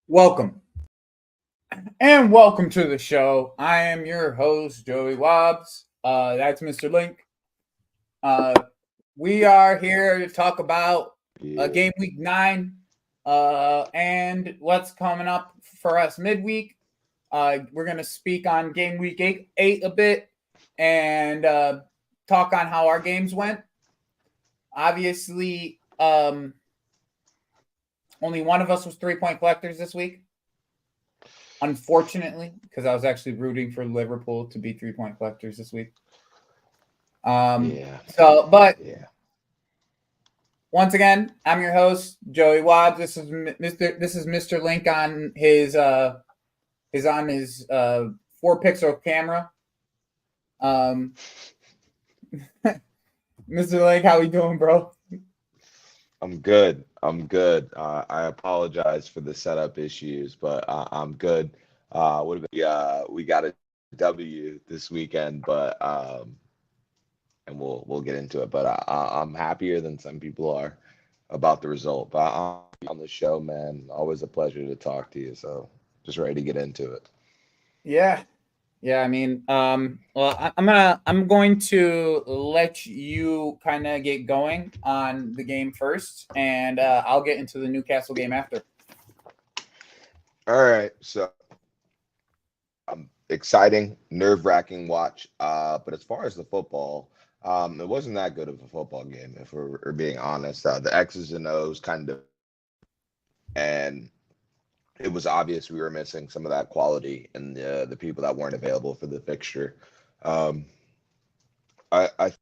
Welcome and welcome to the show. I am your host, Joey Wobbs. That's Mr. Link. Uh, we are here to talk about Yeah. game week 9 and what's coming up for us midweek. We're going to speak on game week eight a bit and talk on how our games went. Obviously, only one of us was 3-point collectors this week. Unfortunately, because I was actually rooting for Liverpool to be 3-point collectors this week. Yeah. But Yeah. once again, I'm your host, Joey Wobbs. This is Mr. Link on his 4-pixel camera. Mr. Link, how we doing, bro? I'm good. I'm good. I apologize for the setup issues, but I'm good. We got a W this weekend, but and we'll get into it. But I'm happier than some people are about the result. But I'm on the show, man. Always a pleasure to talk to you. So just ready to get into it. Yeah. Yeah, I mean, I'm going to let you kind of get going on the game first, and I'll get into the Newcastle game after. All right. So exciting, nerve-wracking watch. But as far as the football, it wasn't that good of a football game, if we're being honest. The X's and O's kind of, and it was obvious we were missing some of that quality in the people that weren't available for the fixture. Um, I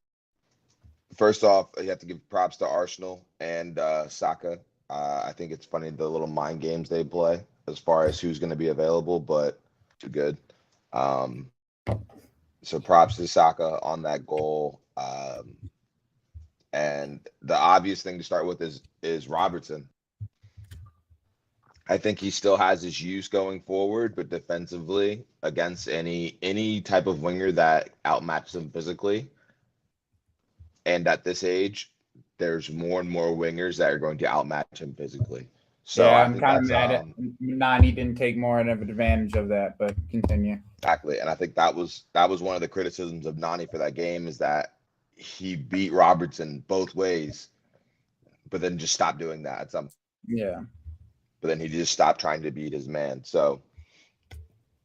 first off, you have to give props to Arsenal and Saka. I think it's funny the little mind games they play as far as who's going to be available, but too good. Um, so props to Saka on that goal. And the obvious thing to start with is Robertson. I think he still has his use going forward, but defensively against any type of winger that outmatches him physically, and at this age, there's more and more wingers that are going to outmatch him physically. So Yeah, I I'm think kind of that's mad at Nani didn't take more of an advantage of that, but continue. exactly, and I think that was one of the criticisms of Nani for that game is that he beat Robertson both ways, but then just stopped doing that at some. Yeah. But then he just stopped trying to beat his man. So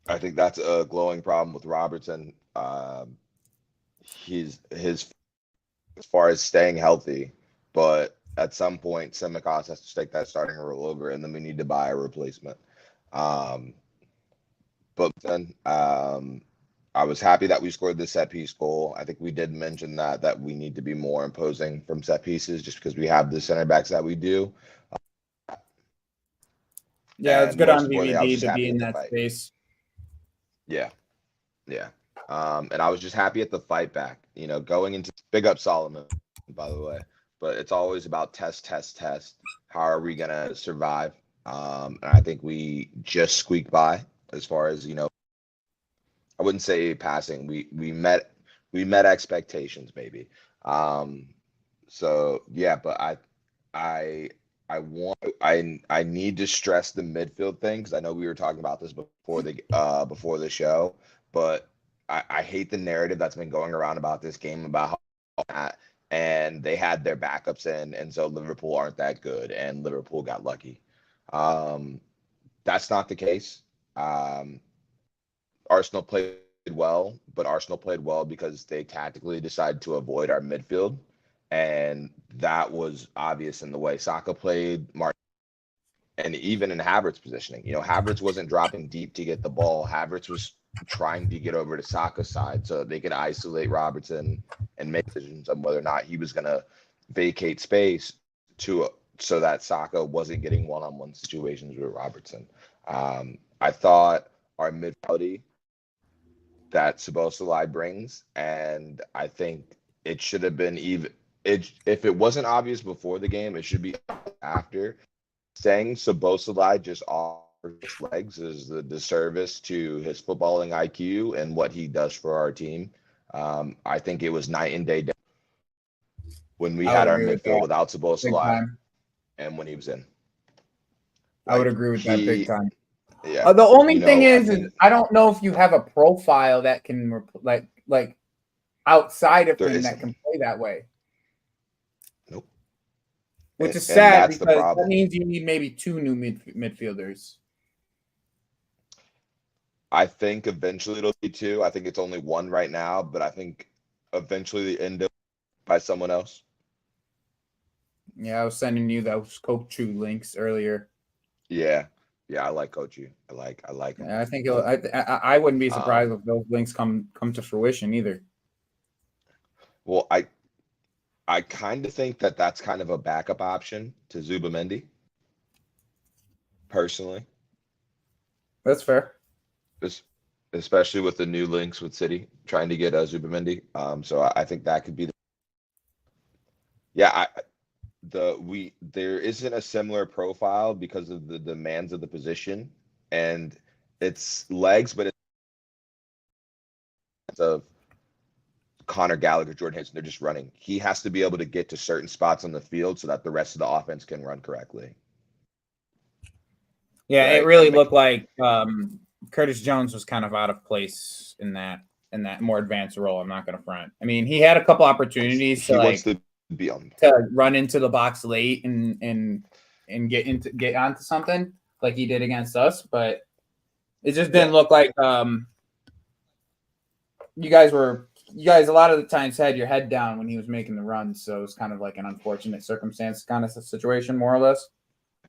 I think that's a glowing problem with Robertson. He's his as far as staying healthy, but at some point, Simicast has to take that starting role over, and then we need to buy a replacement. Um, but then I was happy that we scored the set piece goal. I think we did mention that we need to be more imposing from set pieces, just because we have the center backs that we do. Yeah, it's And good most on importantly, I was VVD just to be happy in at the that fight. space. Yeah, yeah. And I was just happy at the fight back. Going into big up Solomon, by the way. But it's always about test, test, test. How are we gonna survive? And I think we just squeaked by as far as I wouldn't say passing. We met expectations maybe. Um, so yeah, but I I want I need to stress the midfield thing because I know we were talking about this before the show, but I hate the narrative that's been going around about this game about how that and they had their backups in, and so Liverpool aren't that good, and Liverpool got lucky. Um, that's not the case. Um, Arsenal played well, but Arsenal played well because they tactically decided to avoid our midfield, and that was obvious in the way Saka played, and even in Havertz positioning. Havertz wasn't dropping deep to get the ball. Havertz was trying to get over to Saka's side so they could isolate Robertson and make decisions on whether or not he was going to vacate space to so that Saka wasn't getting one-on-one situations with Robertson. I thought our midfield that Sabosalai brings, and I think it should have been even. If it wasn't obvious before the game, it should be after. Saying Sabosalai just offers legs is the disservice to his footballing IQ and what he does for our team. I think it was night and day when we I would had our agree with midfield that without big Sabosalai time. and when he was in. I would agree with that big time. Yeah. The only thing is I don't know if you have a profile that can like outside of him that can play that way. Nope. Which is sad because that means you need maybe 2 new midfielders. I think eventually it'll be 2. I think it's only 1 right now, but I think eventually the end of by someone else. Yeah, I was sending you those Kochu links earlier. Yeah, I like Kochu. I like him. Yeah, I think I wouldn't be surprised if those links come to fruition either. Well, I kind of think that that's kind of a backup option to Zubamendi. Personally, that's fair. Especially with the new links with City trying to get Zubamendi. So I think that could be there isn't a similar profile because of the demands of the position and it's legs, but it's of Connor Gallagher, Jordan Henson, they're just running. He has to be able to get to certain spots on the field so that the rest of the offense can run correctly. Yeah, right? It really looked like Curtis Jones was kind of out of place in that more advanced role. I'm not going to front. I mean, he had a couple opportunities to run into the box late and get onto something like he did against us, but it just didn't look like you guys a lot of the times had your head down when he was making the runs, so it was kind of like an unfortunate circumstance kind of situation, more or less.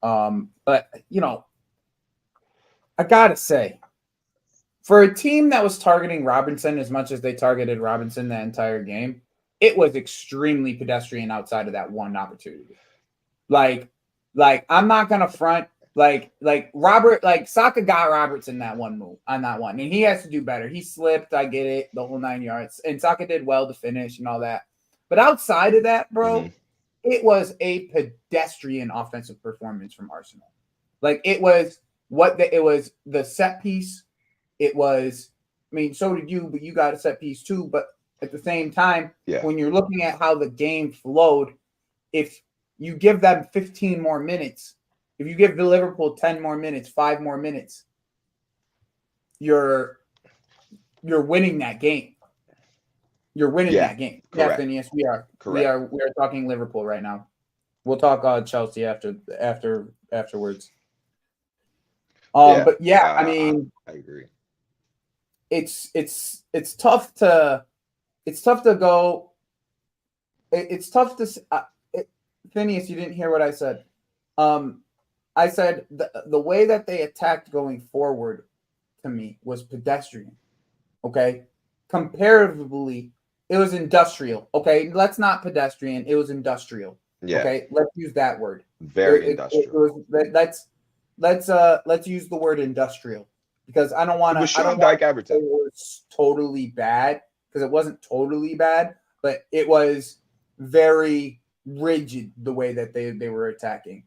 But I gotta say, for a team that was targeting Robinson as much as they targeted Robinson that entire game, it was extremely pedestrian outside of that one opportunity. Like I'm not gonna front. Like Saka got Robertson that one move on that one, and he has to do better. He slipped, I get it, the whole 9 yards, and Saka did well to finish and all that. But outside of that, bro, it was a pedestrian offensive performance from Arsenal. Like it was the set piece. It was, I mean, so did you, but you got a set piece too. But at the same time, when you're looking at how the game flowed, if you give them 15 more minutes. If you give the Liverpool 10 more minutes, 5 more minutes, you're winning that game. You're winning that game. Correct. Yes, we are. Correct. We are talking Liverpool right now. We'll talk Chelsea afterwards. But I mean, I agree. It's tough to go. It's tough to. Phineas, you didn't hear what I said. I said the way that they attacked going forward to me was pedestrian. Okay. Comparatively, it was industrial. Okay. Let's not pedestrian. It was industrial. Yeah. Okay. Let's use that word. Very industrial. Let's use the word industrial because I don't want to say it was totally bad because it wasn't totally bad, but it was very rigid the way that they were attacking.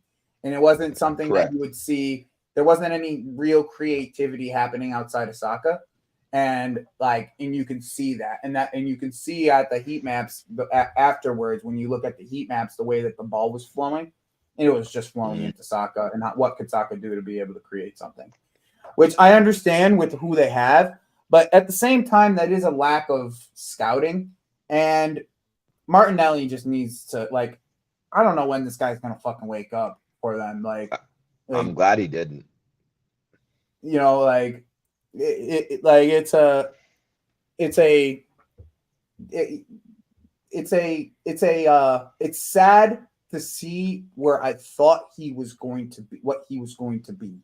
And it wasn't something that you would see. There wasn't any real creativity happening outside of Saka. And you can see that. And you can see at the heat maps afterwards, when you look at the heat maps, the way that the ball was flowing, and it was just flowing into Saka. And what could Saka do to be able to create something? Which I understand with who they have. But at the same time, that is a lack of scouting. And Martinelli just needs to, I don't know when this guy's going to fucking wake up for them. I'm glad he didn't. It's sad to see where I thought he was going to be, what he was going to be.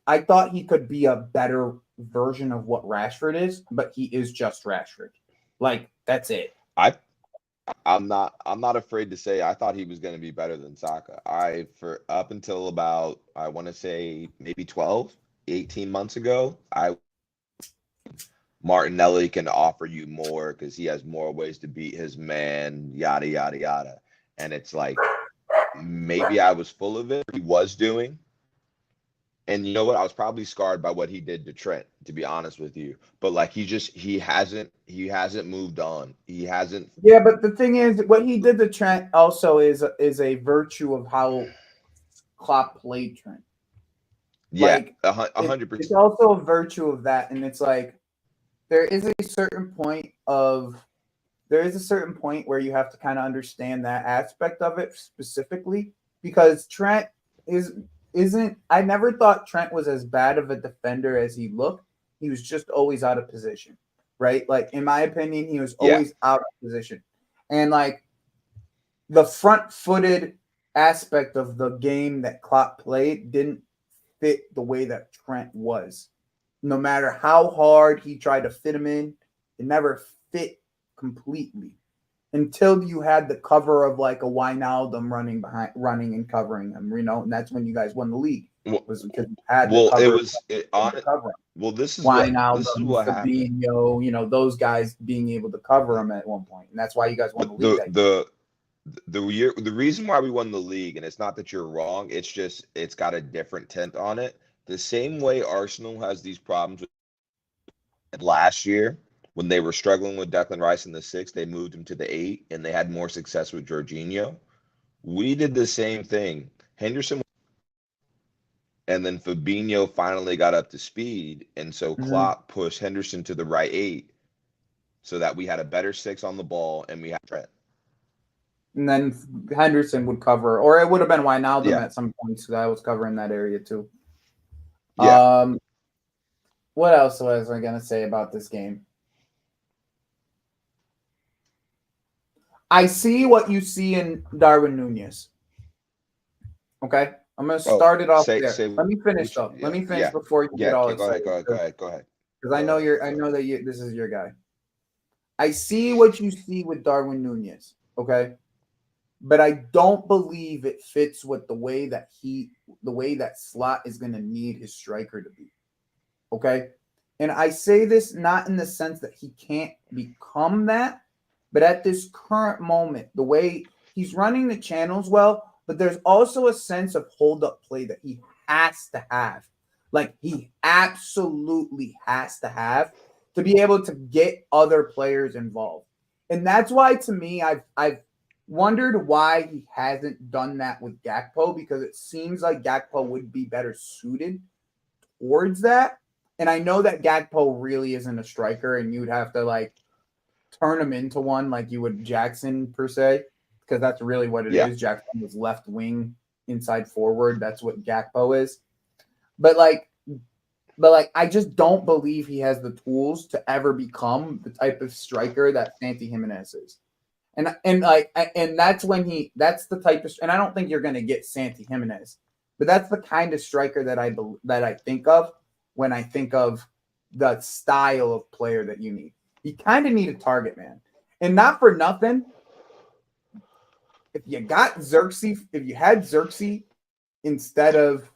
I thought he could be a better version of what Rashford is, but he is just Rashford. That's it. I'm not afraid to say I thought he was going to be better than Saka. For up until about, I want to say maybe 18 months ago, Martinelli can offer you more because he has more ways to beat his man, yada, yada, yada. And it's maybe I was full of it. He was doing. And you know what? I was probably scarred by what he did to Trent, to be honest with you. But he hasn't moved on. He hasn't. Yeah, but the thing is, what he did to Trent also is a virtue of how Klopp played Trent. Yeah, Like 100%. it's also a virtue of that, and it's like there is a certain point where you have to kind of understand that aspect of it specifically, because Trent isn't I never thought Trent was as bad of a defender as he looked. He was just always out of position, right? Like in my opinion, he was Yeah. always out of position. And like the front-footed aspect of the game that Klopp played didn't fit the way that Trent was. No matter how hard he tried to fit him in, it never fit completely until you had the cover of like a Wijnaldum running and covering him, and that's when you guys won the league. Was because you had the Well, cover. it was on it. Cover him. Well, this is Wijnaldum, what happened. Fabinho, those guys being able to cover him at one point, and that's why you guys won the league. The reason why we won the league, and it's not that you're wrong, it's just it's got a different tint on it. The same way Arsenal has these problems with last year when they were struggling with Declan Rice in the 6, they moved him to the 8, and they had more success with Jorginho. We did the same thing. Henderson and then Fabinho finally got up to speed, and so Klopp pushed Henderson to the right 8 so that we had a better 6 on the ball and we had Trent. And then Henderson would cover, or it would have been Wijnaldum Yeah. at some points because I was covering that area too. Yeah. What else was I going to say about this game? I see what you see in Darwin Nunez. Okay? I'm going to start it off there. Let me finish though. Let me finish before you get all excited. Go ahead. Because I know this is your guy. I see what you see with Darwin Nunez. Okay? But I don't believe it fits with the way that Slot is going to need his striker to be. Okay? And I say this not in the sense that he can't become that, but at this current moment, the way he's running the channels well, but there's also a sense of hold-up play that he has to have. Like he absolutely has to have to be able to get other players involved. And that's why, to me, I've wondered why he hasn't done that with Gakpo, because it seems like Gakpo would be better suited towards that. And I know that Gakpo really isn't a striker, and you'd have to like turn him into one like you would Jackson per se, because that's really what it is. Jackson was left wing, inside forward. That's what Gakpo is. But I just don't believe he has the tools to ever become the type of striker that Santi Jimenez is. And that's the type of, and I don't think you're going to get Santi Jimenez, but that's the kind of striker that I think of when I think of the style of player that you need. You kind of need a target man, and not for nothing. If you had Xerxes instead of,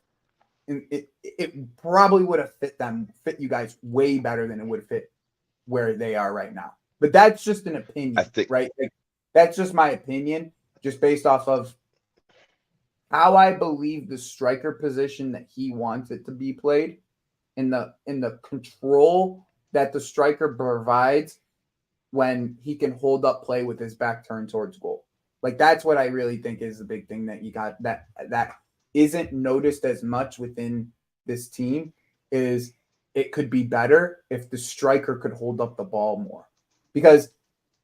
it probably would have fit you guys way better than it would fit where they are right now. But that's just an opinion, right? Like, that's just my opinion, just based off of how I believe the striker position that he wants it to be played, in the control that the striker provides when he can hold up play with his back turned towards goal. Like that's what I really think is the big thing that you got that isn't noticed as much within this team. Is it could be better if the striker could hold up the ball more, because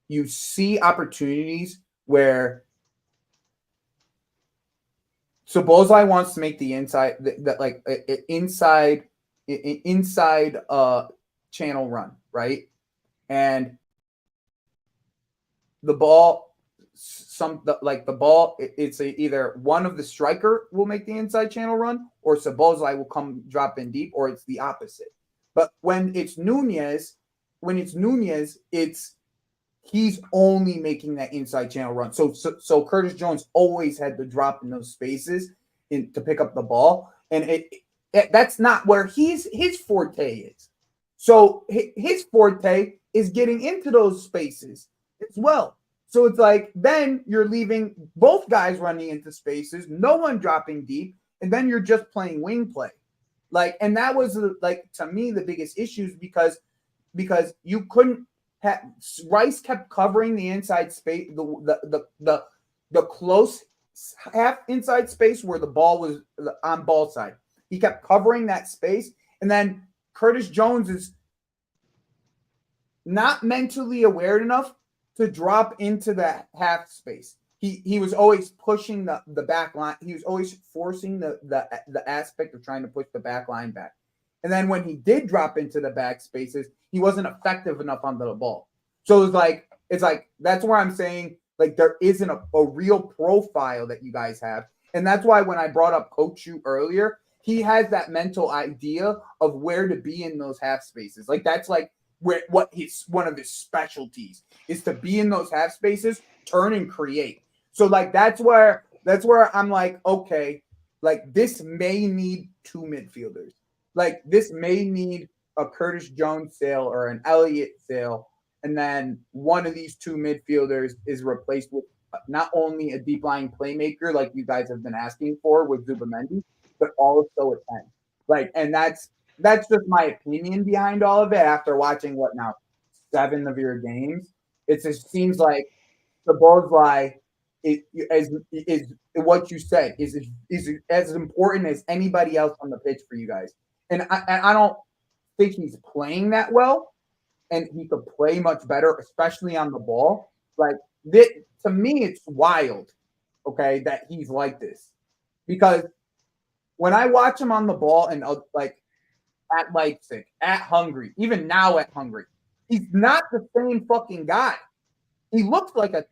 you see opportunities where Szoboszlai wants to make the inside inside channel run, right? And the ball, it's either one of the striker will make the inside channel run, or Szoboszlai will come drop in deep, or it's the opposite. But when it's Nunez, he's only making that inside channel run. So Curtis Jones always had to drop in those spaces to pick up the ball, and that's not where his forte is. So his forte is getting into those spaces as well. So it's like then you're leaving both guys running into spaces, no one dropping deep, and then you're just playing wing play. Like, and that was like to me the biggest issues, because you couldn't have, Rice kept covering the inside space, the close half inside space where the ball was on ball side. He kept covering that space. And then Curtis Jones is not mentally aware enough to drop into that half space. He was always pushing the back line. He was always forcing the aspect of trying to push the back line back. And then when he did drop into the back spaces, he wasn't effective enough on the ball. So it's like that's where I'm saying like there isn't a real profile that you guys have. And that's why when I brought up Coach Yu earlier, he has that mental idea of where to be in those half spaces. Like that's like what his one of his specialties is to be in those half spaces, turn and create. So like that's where I'm like, okay, like this may need two midfielders. Like this may need a Curtis Jones sale or an Elliott sale, and then one of these two midfielders is replaced with not only a deep lying playmaker like you guys have been asking for with Zubamendi, but also a 10. Like, and that's just my opinion behind all of it after watching 7 of your games. It just seems like the Bullseye is what you said is as important as anybody else on the pitch for you guys. And I don't think he's playing that well, and he could play much better, especially on the ball. Like this, to me, it's wild, okay, that he's like this. Because when I watch him on the ball and like at Leipzig, at Hungary, even now at Hungary, he's not the same fucking guy. He looks like a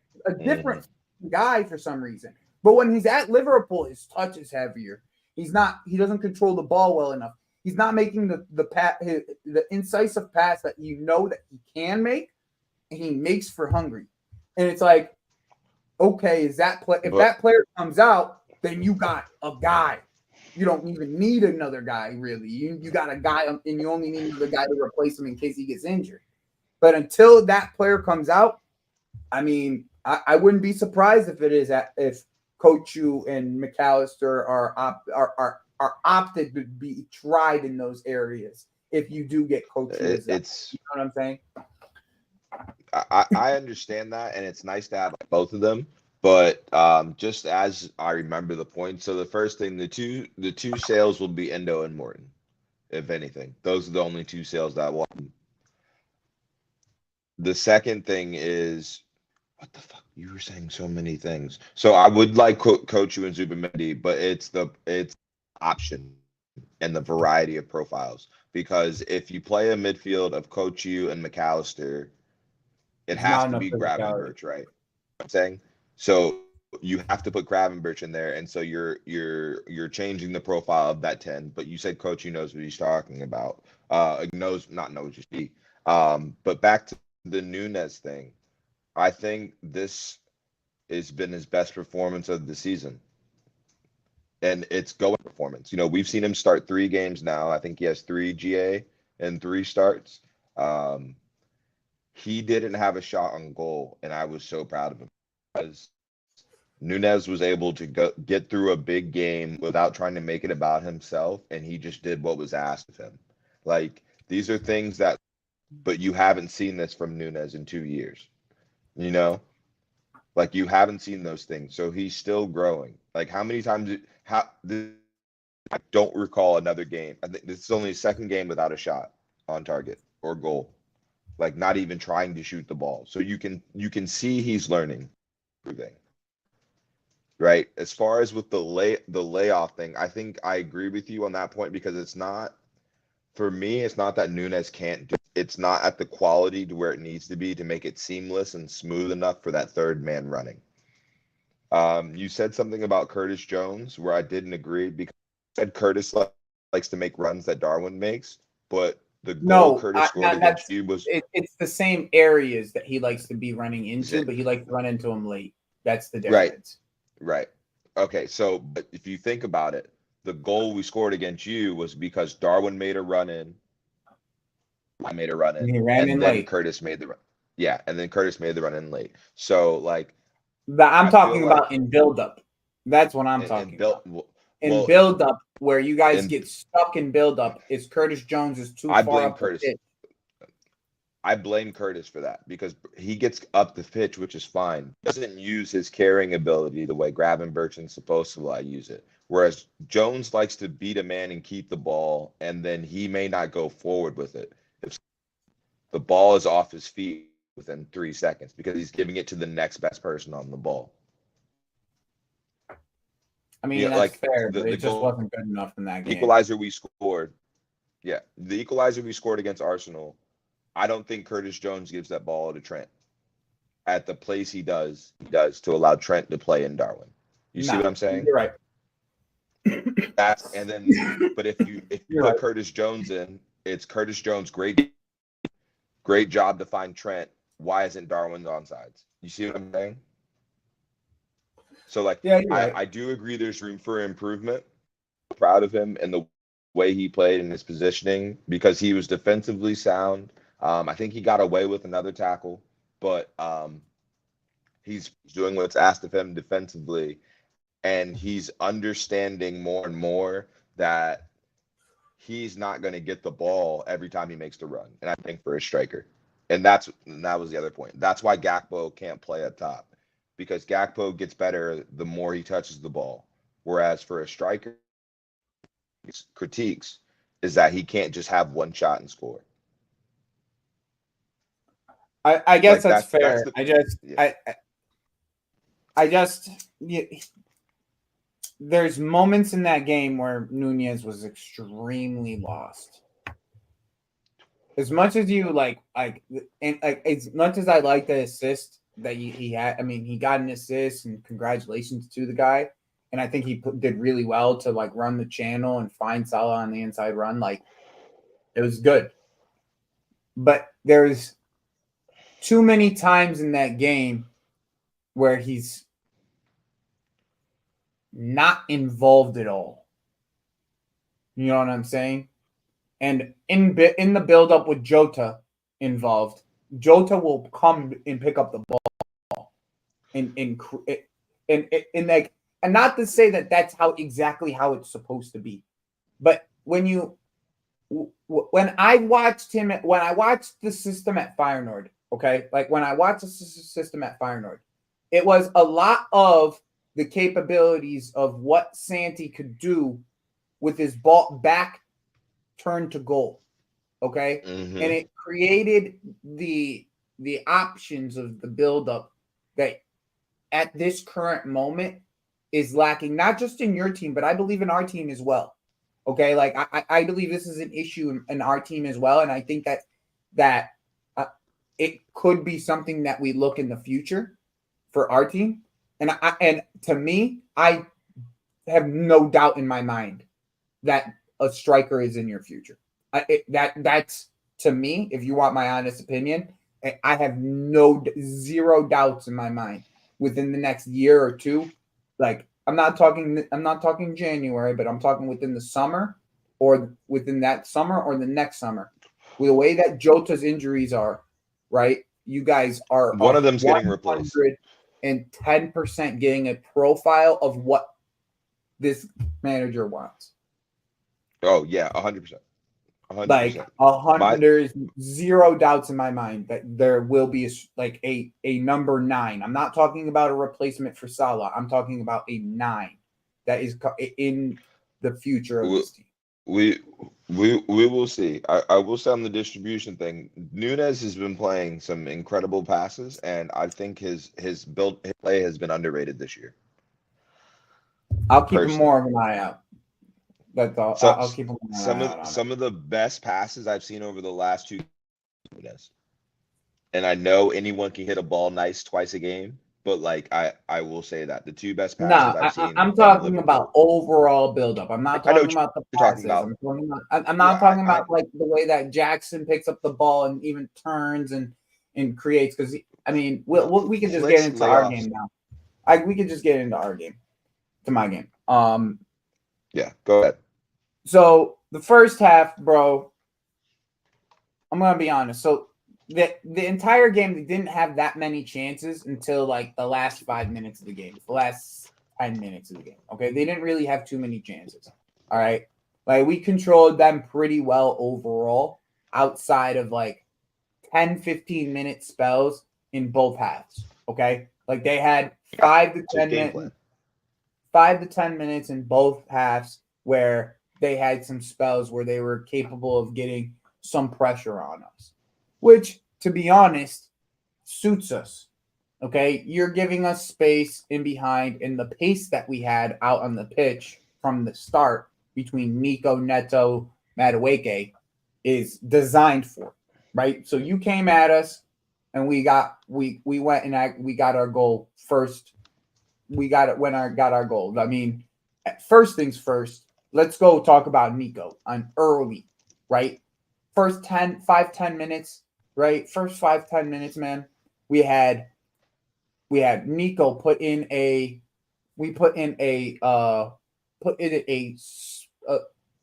different guy for some reason. But when he's at Liverpool, his touch is heavier. He doesn't control the ball well enough. He's not making the incisive pass that you know that he can make, and he makes for Hungary. And it's like, okay, if that player comes out, then you got a guy. You don't even need another guy, really. You got a guy, and you only need the guy to replace him in case he gets injured. But until that player comes out, I mean, I wouldn't be surprised if Coach Yu and McAllister are opted to be tried in those areas. If you do get Coach Yu, it's you know what I'm saying. I understand that, and it's nice to have both of them. But just as I remember the points, so the first thing, the two sales will be Endo and Morton, if anything. Those are the only two sales that I want. The second thing is, what the fuck? You were saying so many things. So I would like Coach Yu and Zubamendi, but it's option and the variety of profiles. Because if you play a midfield of Coach Yu and McAllister, it has to be Gravenberch, right? I'm saying so you have to put Gravenberch in there, and so you're changing the profile of that 10. But you said Coach Yu knows what he's talking about. Knows you speak. But back to the Nunes thing, I think this has been his best performance of the season. And it's going performance. You know, we've seen him start 3 games now. I think he has 3 GA and 3 starts. He didn't have a shot on goal, and I was so proud of him because Nunes was able to get through a big game without trying to make it about himself, and he just did what was asked of him. Like, these are things that, but you haven't seen this from Nunes in 2 years. You know, like you haven't seen those things, so he's still growing. Like, how many times? I don't recall another game. I think this is only his second game without a shot on target or goal. Like, not even trying to shoot the ball. So you can see he's learning everything. Right? As far as with the layoff thing, I think I agree with you on that point because it's not, for me, it's not that Nunes can't do it. It's not at the quality to where it needs to be to make it seamless and smooth enough for that third man running. You said something about Curtis Jones where I didn't agree because you said Curtis likes to make runs that Darwin makes, but the goal Curtis scored against you was it's the same areas that he likes to be running into, but he likes to run into them late. That's the difference. Right. Okay, so but if you think about it, the goal we scored against you was because Darwin made a run in. I made a run in. And he ran in then late. Curtis made the run. Yeah, and then Curtis made the run in late. So like I'm talking about in build-up. That's what I'm talking about. In build-up, where you guys get stuck in build-up, is Curtis Jones is too far up the pitch. I blame Curtis for that because he gets up the pitch, which is fine. He doesn't use his carrying ability the way Gravenberch and supposed to use it. Whereas Jones likes to beat a man and keep the ball, and then he may not go forward with it if the ball is off his feet within 3 seconds because he's giving it to the next best person on the ball. I mean, Yeah, that's like fair, the but it just wasn't good enough in that game. equalizer we scored. Yeah, the equalizer we scored against Arsenal. I don't think Curtis Jones gives that ball to Trent at the place he does to allow Trent to play in Darwin. You see what I'm saying? You're right. But if you put Curtis Jones in, it's Curtis Jones, great job to find Trent. Why isn't Darwin onside? You see what I'm saying? So like, yeah, I do agree there's room for improvement. I'm proud of him and the way he played and his positioning because he was defensively sound. I think he got away with another tackle, but he's doing what's asked of him defensively, and he's understanding more and more that he's not going to get the ball every time he makes the run. And I think for a striker, and that was the other point. That's why Gakpo can't play up top because Gakpo gets better the more he touches the ball. Whereas for a striker, his critiques is that he can't just have one shot and score. I guess that's fair. There's moments in that game where Nunez was extremely lost. As much as you as much as I like the assist that he had, I mean, he got an assist and congratulations to the guy. And I think he did really well to like run the channel and find Salah on the inside run. Like it was good. But there's too many times in that game where he's not involved at all. You know what I'm saying? And in the build-up with Jota involved, Jota will come and pick up the ball, and not to say that that's exactly how it's supposed to be, but when I watched the system at Feyenoord, okay, like when I watched the system at Feyenoord, it was a lot of the capabilities of what Santi could do with his ball back turned to goal. Okay. Mm-hmm. And it created the options of the buildup that at this current moment is lacking, not just in your team, but I believe in our team as well. Okay. Like I believe this is an issue in our team as well. And I think that it could be something that we look in the future for our team. And to me, I have no doubt in my mind that a striker is in your future. That's to me, if you want my honest opinion, I have zero doubts in my mind within the next year or two. Like I'm not talking January, but I'm talking within the summer or within that summer or the next summer. With the way that Jota's injuries are, right? You guys are one of them's getting replaced. And 10% getting a profile of what this manager wants. Oh yeah, 100%. 100%. Like 100. There's zero doubts in my mind that there will be a number 9. I'm not talking about a replacement for Salah. I'm talking about a 9 that is in the future of this team. We will see. I will say on the distribution thing, Nunez has been playing some incredible passes, and I think his play has been underrated this year. I'll keep more of an eye out. That's all. I'll keep an eye out on some of the best passes I've seen over the last 2 Nunez. And I know anyone can hit a ball nice twice a game, but like I will say that the 2 best passes I've seen. I'm talking about overall buildup. I'm not talking about the passes. I'm not talking about like the way that Jackson picks up the ball and even turns and creates. Because I mean, we can just get into our game now. We can just get into our game, to my game. Yeah, go ahead. So the first half, bro, I'm gonna be honest. So the entire game, they didn't have that many chances until like the last 5 minutes of the game, the last 10 minutes of the game. Okay, they didn't really have too many chances. All right, like we controlled them pretty well overall, outside of like 10-15 minute spells in both halves. Okay, like they had 5 to 10 minutes. 5 to 10 minutes in both halves where they had some spells where they were capable of getting some pressure on us, which, to be honest, suits us. Okay, you're giving us space in behind, and the pace that we had out on the pitch from the start between Nico, Neto, Madueke is designed for it, right? So you came at us, and we went and we got our goal first. We got it when I got our goal. I mean, first things first. Let's go talk about Nico on early, right? First 5-10 minutes, right? First 5-10 minutes, man. We had Nico put in a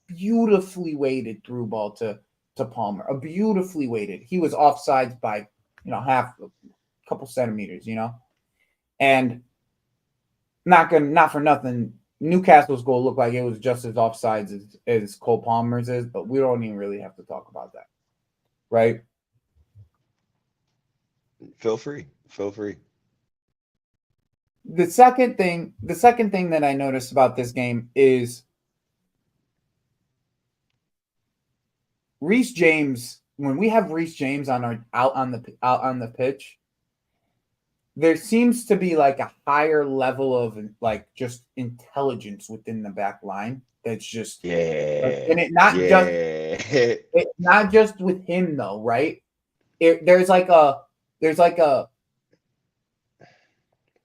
beautifully weighted through ball to Palmer. A beautifully weighted. He was offsides by half a couple centimeters, and not for nothing. Newcastle's goal looked like it was just as offsides as Cole Palmer's is, but we don't even really have to talk about that, right? Feel free. The second thing that I noticed about this game is Reece James. When we have Reece James out on the pitch, there seems to be like a higher level of like just intelligence within the back line. That's just and it's not just with him though, right? There's like a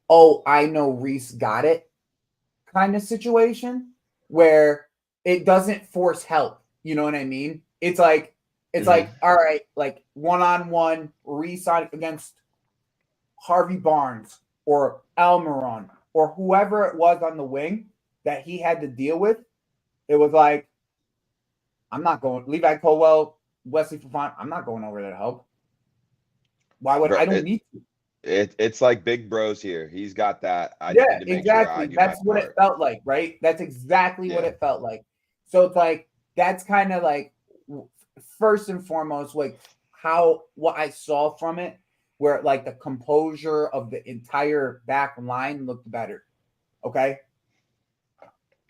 oh, I know Reece got it kind of situation where it doesn't force help. You know what I mean? It's like all right, like one-on-one Reece against Harvey Barnes or Almiron or whoever it was on the wing that he had to deal with. It was like, I'm not going. Levi Colwell, Wesley Fofana, I'm not going over there to help. Why would I don't need to? It's like big bros here. He's got that. Exactly. That's what it felt like, right? That's exactly what it felt like. So it's like that's kind of like first and foremost, like what I saw from it, where like the composure of the entire back line looked better. Okay.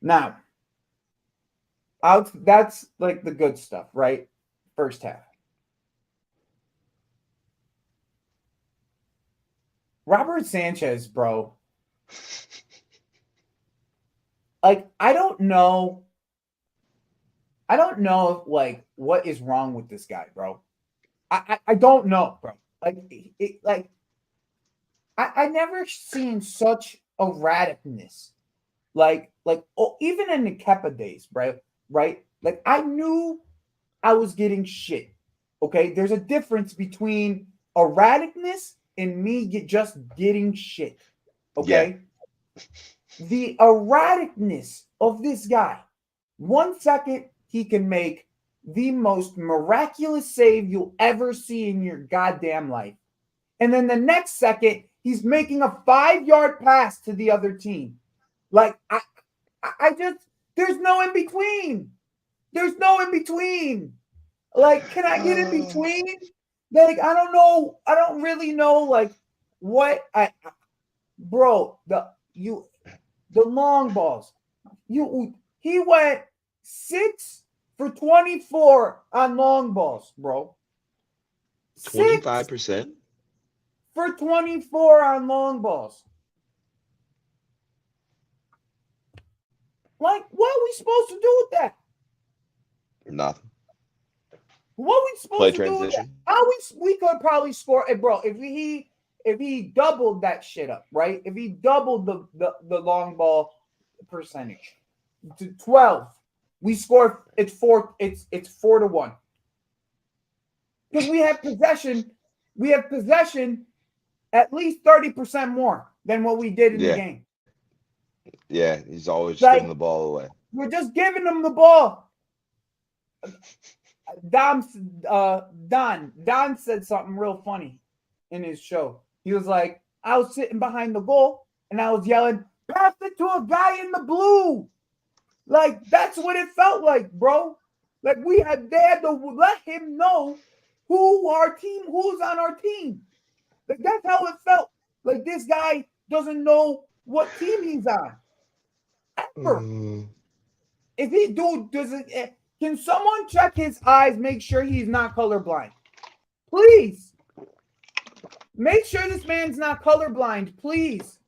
Now, that's like the good stuff, right? First half. Robert Sanchez, bro. Like, I don't know like what is wrong with this guy, bro. I don't know, bro. Like I never seen such erraticness. Like even in the Kepa days, right? Right? Like I knew I was getting shit. Okay, there's a difference between erraticness and me just getting shit. Okay, the erraticness of this guy. 1 second he can make the most miraculous save you'll ever see in your goddamn life, and then the next second he's making a 5-yard pass to the other team. Like I just there's no in between. There's no in between. Like, can I get in between? Like, I don't know. I don't really know. Like, what bro? The long balls. He went 6 for 24 on long balls, bro. 25% for 24 on long balls. Like, what are we supposed to do with that? Nothing. What are we supposed to do with that? How we could probably score, bro. If he doubled that shit up, right? If he doubled the long ball percentage to 12, we score. It's 4-1 because we have possession. We have possession at least 30% more than what we did in the game. Yeah, he's always giving the ball away. We're just giving him the ball. Don said something real funny in his show. He was like, I was sitting behind the goal and I was yelling, pass it to a guy in the blue. Like, that's what it felt like, bro. Like they had to let him know who's on our team. Like, that's how it felt. Like, this guy doesn't know what team he's on. ever. If he can someone check his eyes, make sure he's not colorblind? Please. Make sure this man's not colorblind, please.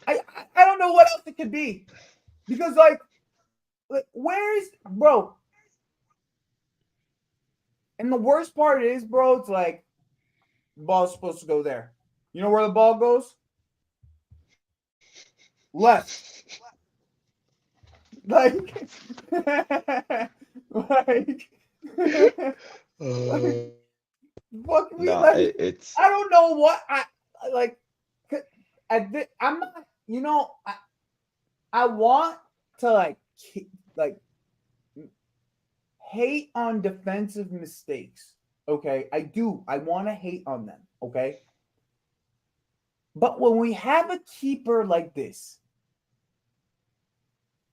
I don't know what else it could be. Because like where is bro? And the worst part is, bro, it's like the ball's supposed to go there. You know where the ball goes? Left. Like, like, fuck me. No, Like, it's I don't know what I like. I'm not. You know, I want to like hate on defensive mistakes. Okay, I do. I want to hate on them. Okay, but when we have a keeper like this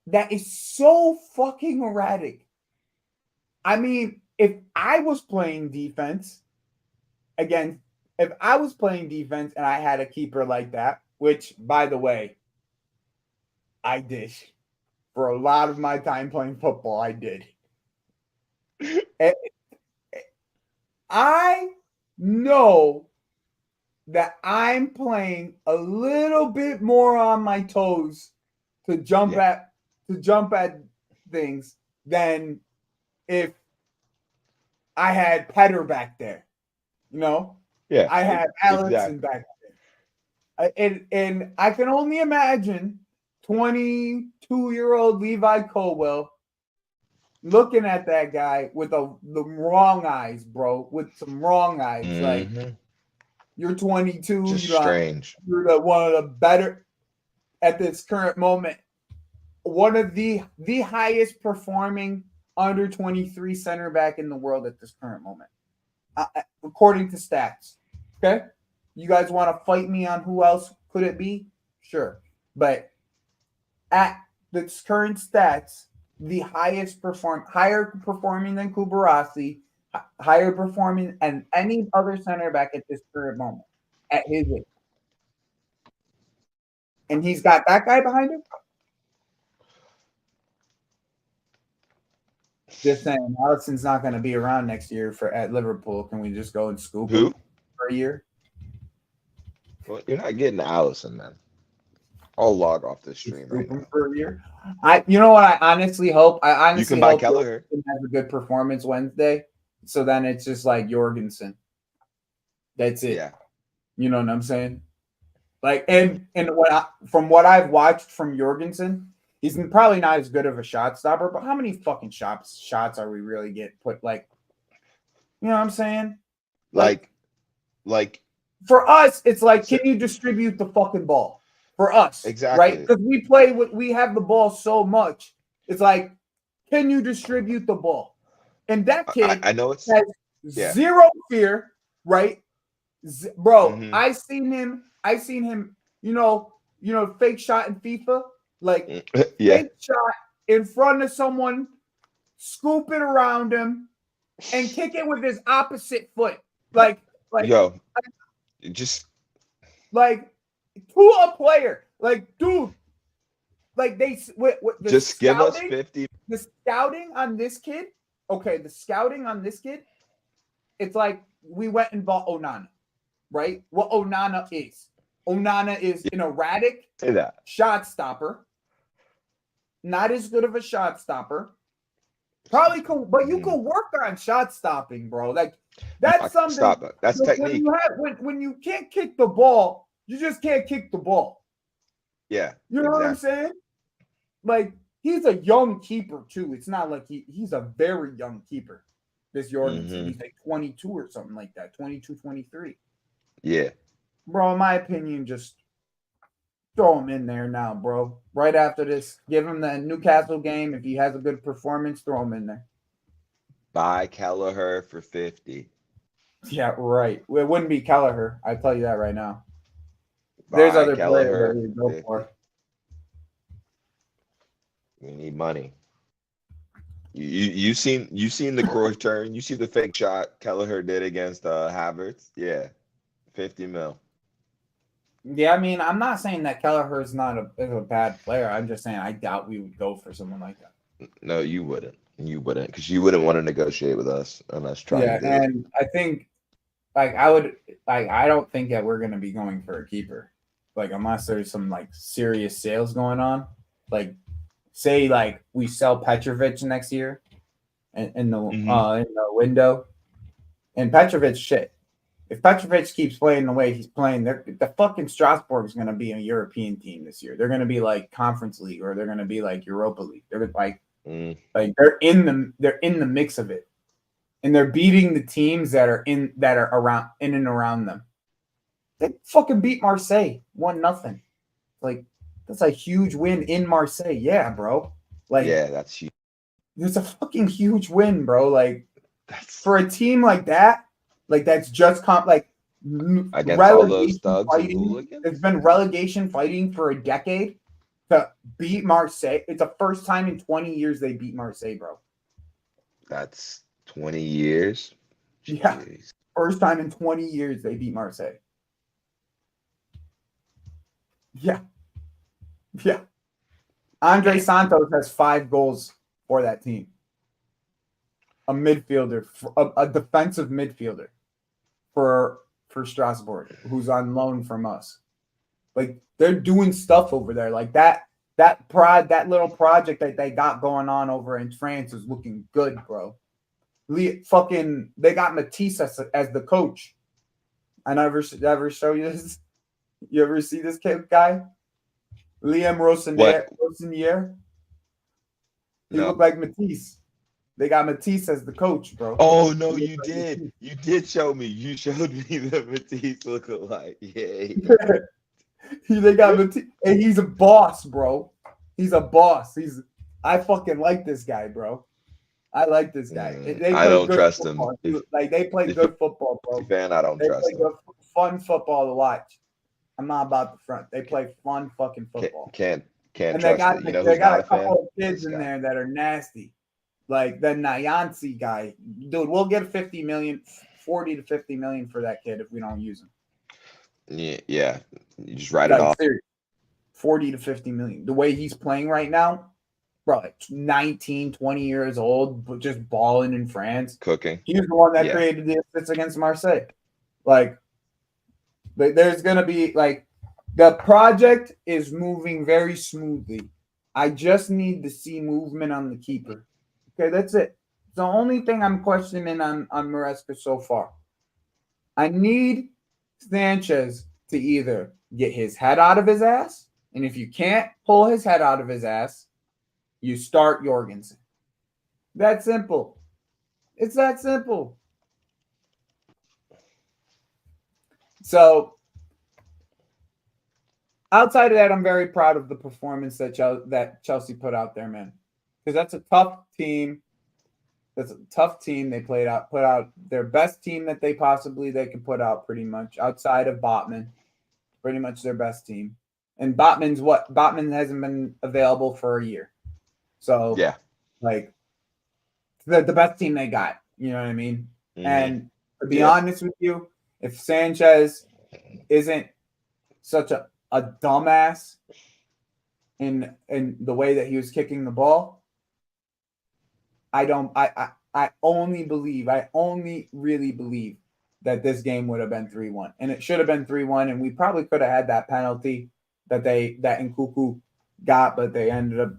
that is so fucking erratic. I mean, if I was playing defense, again, if I was playing defense and I had a keeper like that, which, by the way, I did for a lot of my time playing football, I did. I know that I'm playing a little bit more on my toes to jump at things than if I had Petter back there. You know? Yeah. I had Allison back there. And I can only imagine 22-year-old Levi Colwell looking at that guy with the wrong eyes, bro. With some wrong eyes. Mm-hmm. Like, you're 22. Just strange. You're one of the better at this current moment. One of the highest performing under 23 center back in the world at this current moment, according to stats. Okay, you guys want to fight me on who else could it be? Sure, but at this current stats, the higher performing than Kubarasi, higher performing than any other center back at this current moment at his age, and he's got that guy behind him. Just saying, Alisson's not going to be around next year at Liverpool. Can we just go and scoop him for a year? Well, you're not getting Alisson, man. I'll log off this stream right now. For a year. You know what? I honestly hope. You can buy Kelleher. Has a good performance Wednesday, so then it's just like Jorgensen. That's it. Yeah. You know what I'm saying? Like, and from what I've watched from Jorgensen. He's probably not as good of a shot stopper, but how many fucking shots are we really get put? Like, you know what I'm saying? Like for us, it's like, can you distribute the fucking ball? For us, exactly, right? Because we have the ball so much. It's like, can you distribute the ball? And that kid, I know has zero fear, right? Bro, Mm-hmm. I seen him. You know, fake shot in FIFA. Like, fake shot in front of someone, scoop it around him, and kick it with his opposite foot. Like just like to a player. Like, dude, like just give us 50. The scouting on this kid. Okay, the scouting on this kid. It's like we went and bought Onana, right? What Onana is. Onana is an erratic shot stopper. Not as good of a shot stopper. Probably cool, but you can work on shot stopping, bro. Like, that's something. That's technique. When you can't kick the ball, you just can't kick the ball. Yeah. You know what I'm saying? Like, he's a young keeper, too. It's not like he's a very young keeper. This Jorgensen, Mm-hmm. he's like 22 or something like that. 22, 23. Yeah. Bro, in my opinion, just throw him in there now, bro. Right after this, give him the Newcastle game. If he has a good performance, throw him in there. Buy Kelleher for 50. Yeah, right. It wouldn't be Kelleher. I tell you that right now. There's other players that we go for. We need money. You seen the Cruyff turn? You see the fake shot Kelleher did against Havertz? Yeah, 50 mil. Yeah, I mean, I'm not saying that Kelleher's not is a bad player. I'm just saying I doubt we would go for someone like that. No, you wouldn't. You wouldn't, because you wouldn't want to negotiate with us unless trying Yeah, to. and I think like I would like I don't think that we're gonna be going for a keeper. Like unless there's some like serious sales going on. Like say like we sell Petrovic next year in the window. And Petrovic shit. If Petrovic keeps playing the way he's playing, the fucking Strasbourg is going to be a European team this year. They're going to be like Conference League or they're going to be like Europa League. They're like they're in the mix of it, and they're beating the teams that are around in and around them. They fucking beat Marseille 1-0. Like that's a huge win in Marseille. Yeah, bro. Like Yeah, that's huge. it's a fucking huge win, bro. Like That's for a team like that, like that's just against all those relegation thugs and fighting. hooligans. It's been relegation fighting for a decade to beat Marseille. It's the first time in 20 years they beat Marseille, bro. That's 20 years. Yeah. Jeez. First time in 20 years they beat Marseille. Yeah. Yeah. Andre Santos has 5 goals for that team. A midfielder, a defensive midfielder for Strasbourg, who's on loan from us. Like they're doing stuff over there. Like that little project that they got going on over in France is looking good, bro. They got Matisse as the coach. I never show you this. You ever see this guy? Liam Rossinier. He No. looked like Matisse. They got Matisse as the coach, bro. Oh no, you did. Matisse. You did show me. You showed me the Matisse look alike. Yeah. They got Matisse, and he's a boss, bro. He's a boss. I fucking like this guy, bro. I like this guy. I don't trust football. him. They play good football, bro. Fan, I don't trust him. Fun football to watch. I'm not about the front. They play fun fucking football. Can't and trust it. They got a couple of kids in there that are nasty. Like the Nyansi guy. Dude, we'll get 40 to 50 million for that kid if we don't use him. Yeah. You just write it off. 40 to 50 million. The way he's playing right now, bro, like 19, 20 years old, but just balling in France. Cooking. He was the one that created the assists against Marseille. Like, there's going to be, like, the project is moving very smoothly. I just need to see movement on the keeper. Okay, that's it. It's the only thing I'm questioning on Maresca so far. I need Sanchez to either get his head out of his ass, and if you can't pull his head out of his ass, you start Jorgensen. That simple. It's that simple. So, outside of that, I'm very proud of the performance that Chelsea put out there, man. Because that's a tough team. That's a tough team. They put out their best team that they could put out, pretty much outside of Botman. Pretty much their best team. And Botman hasn't been available for a year. So yeah, like the best team they got. You know what I mean? Mm-hmm. And to be honest with you, if Sanchez isn't such a dumbass in the way that he was kicking the ball, I only really believe that this game would have been 3-1. And it should have been 3-1, and we probably could have had that penalty that Nkuku got, but they ended up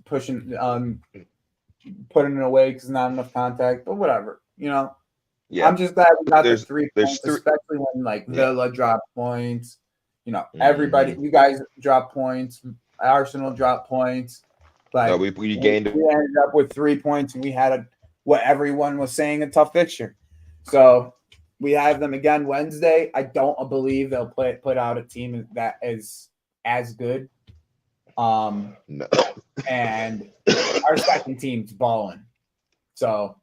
putting it away because not enough contact, but whatever, you know. Yeah. I'm just glad we got the 3 points, especially when Villa dropped points. You know, everybody, you guys dropped points, Arsenal dropped points. Like we gained. We ended up with 3 points, and we had what everyone was saying, a tough fixture. So we have them again Wednesday. I don't believe they'll put out a team that is as good. No. And our second team's balling. So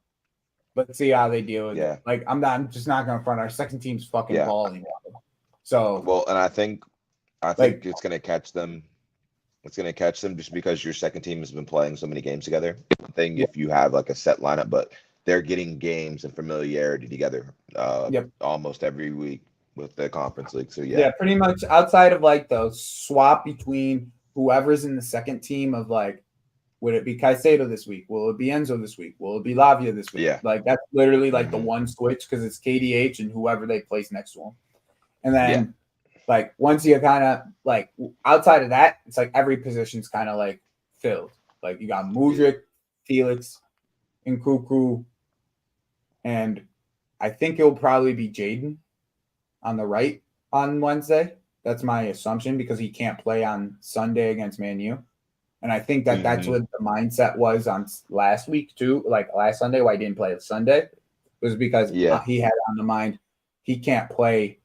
let's see how they deal with it. Like I'm just not gonna front. Our second team's fucking balling. So well, and I think it's gonna catch them. It's going to catch them just because your second team has been playing so many games together. I think if you have like a set lineup, but they're getting games and familiarity together almost every week with the Conference League. So yeah, pretty much outside of like the swap between whoever's in the second team of like, would it be Caicedo this week? Will it be Enzo this week? Will it be Lavia this week? Yeah. Like that's literally like the one switch because it's KDH and whoever they place next to him. And then like once you kind of like outside of that, it's like every position's kind of like filled. Like you got Mudryk, Felix, and Nkunku, and I think it'll probably be Jaden on the right on Wednesday. That's my assumption because he can't play on Sunday against Man U. And I think that that's what the mindset was on last week too. Like last Sunday, why he didn't play Sunday was because he had on the mind he can't play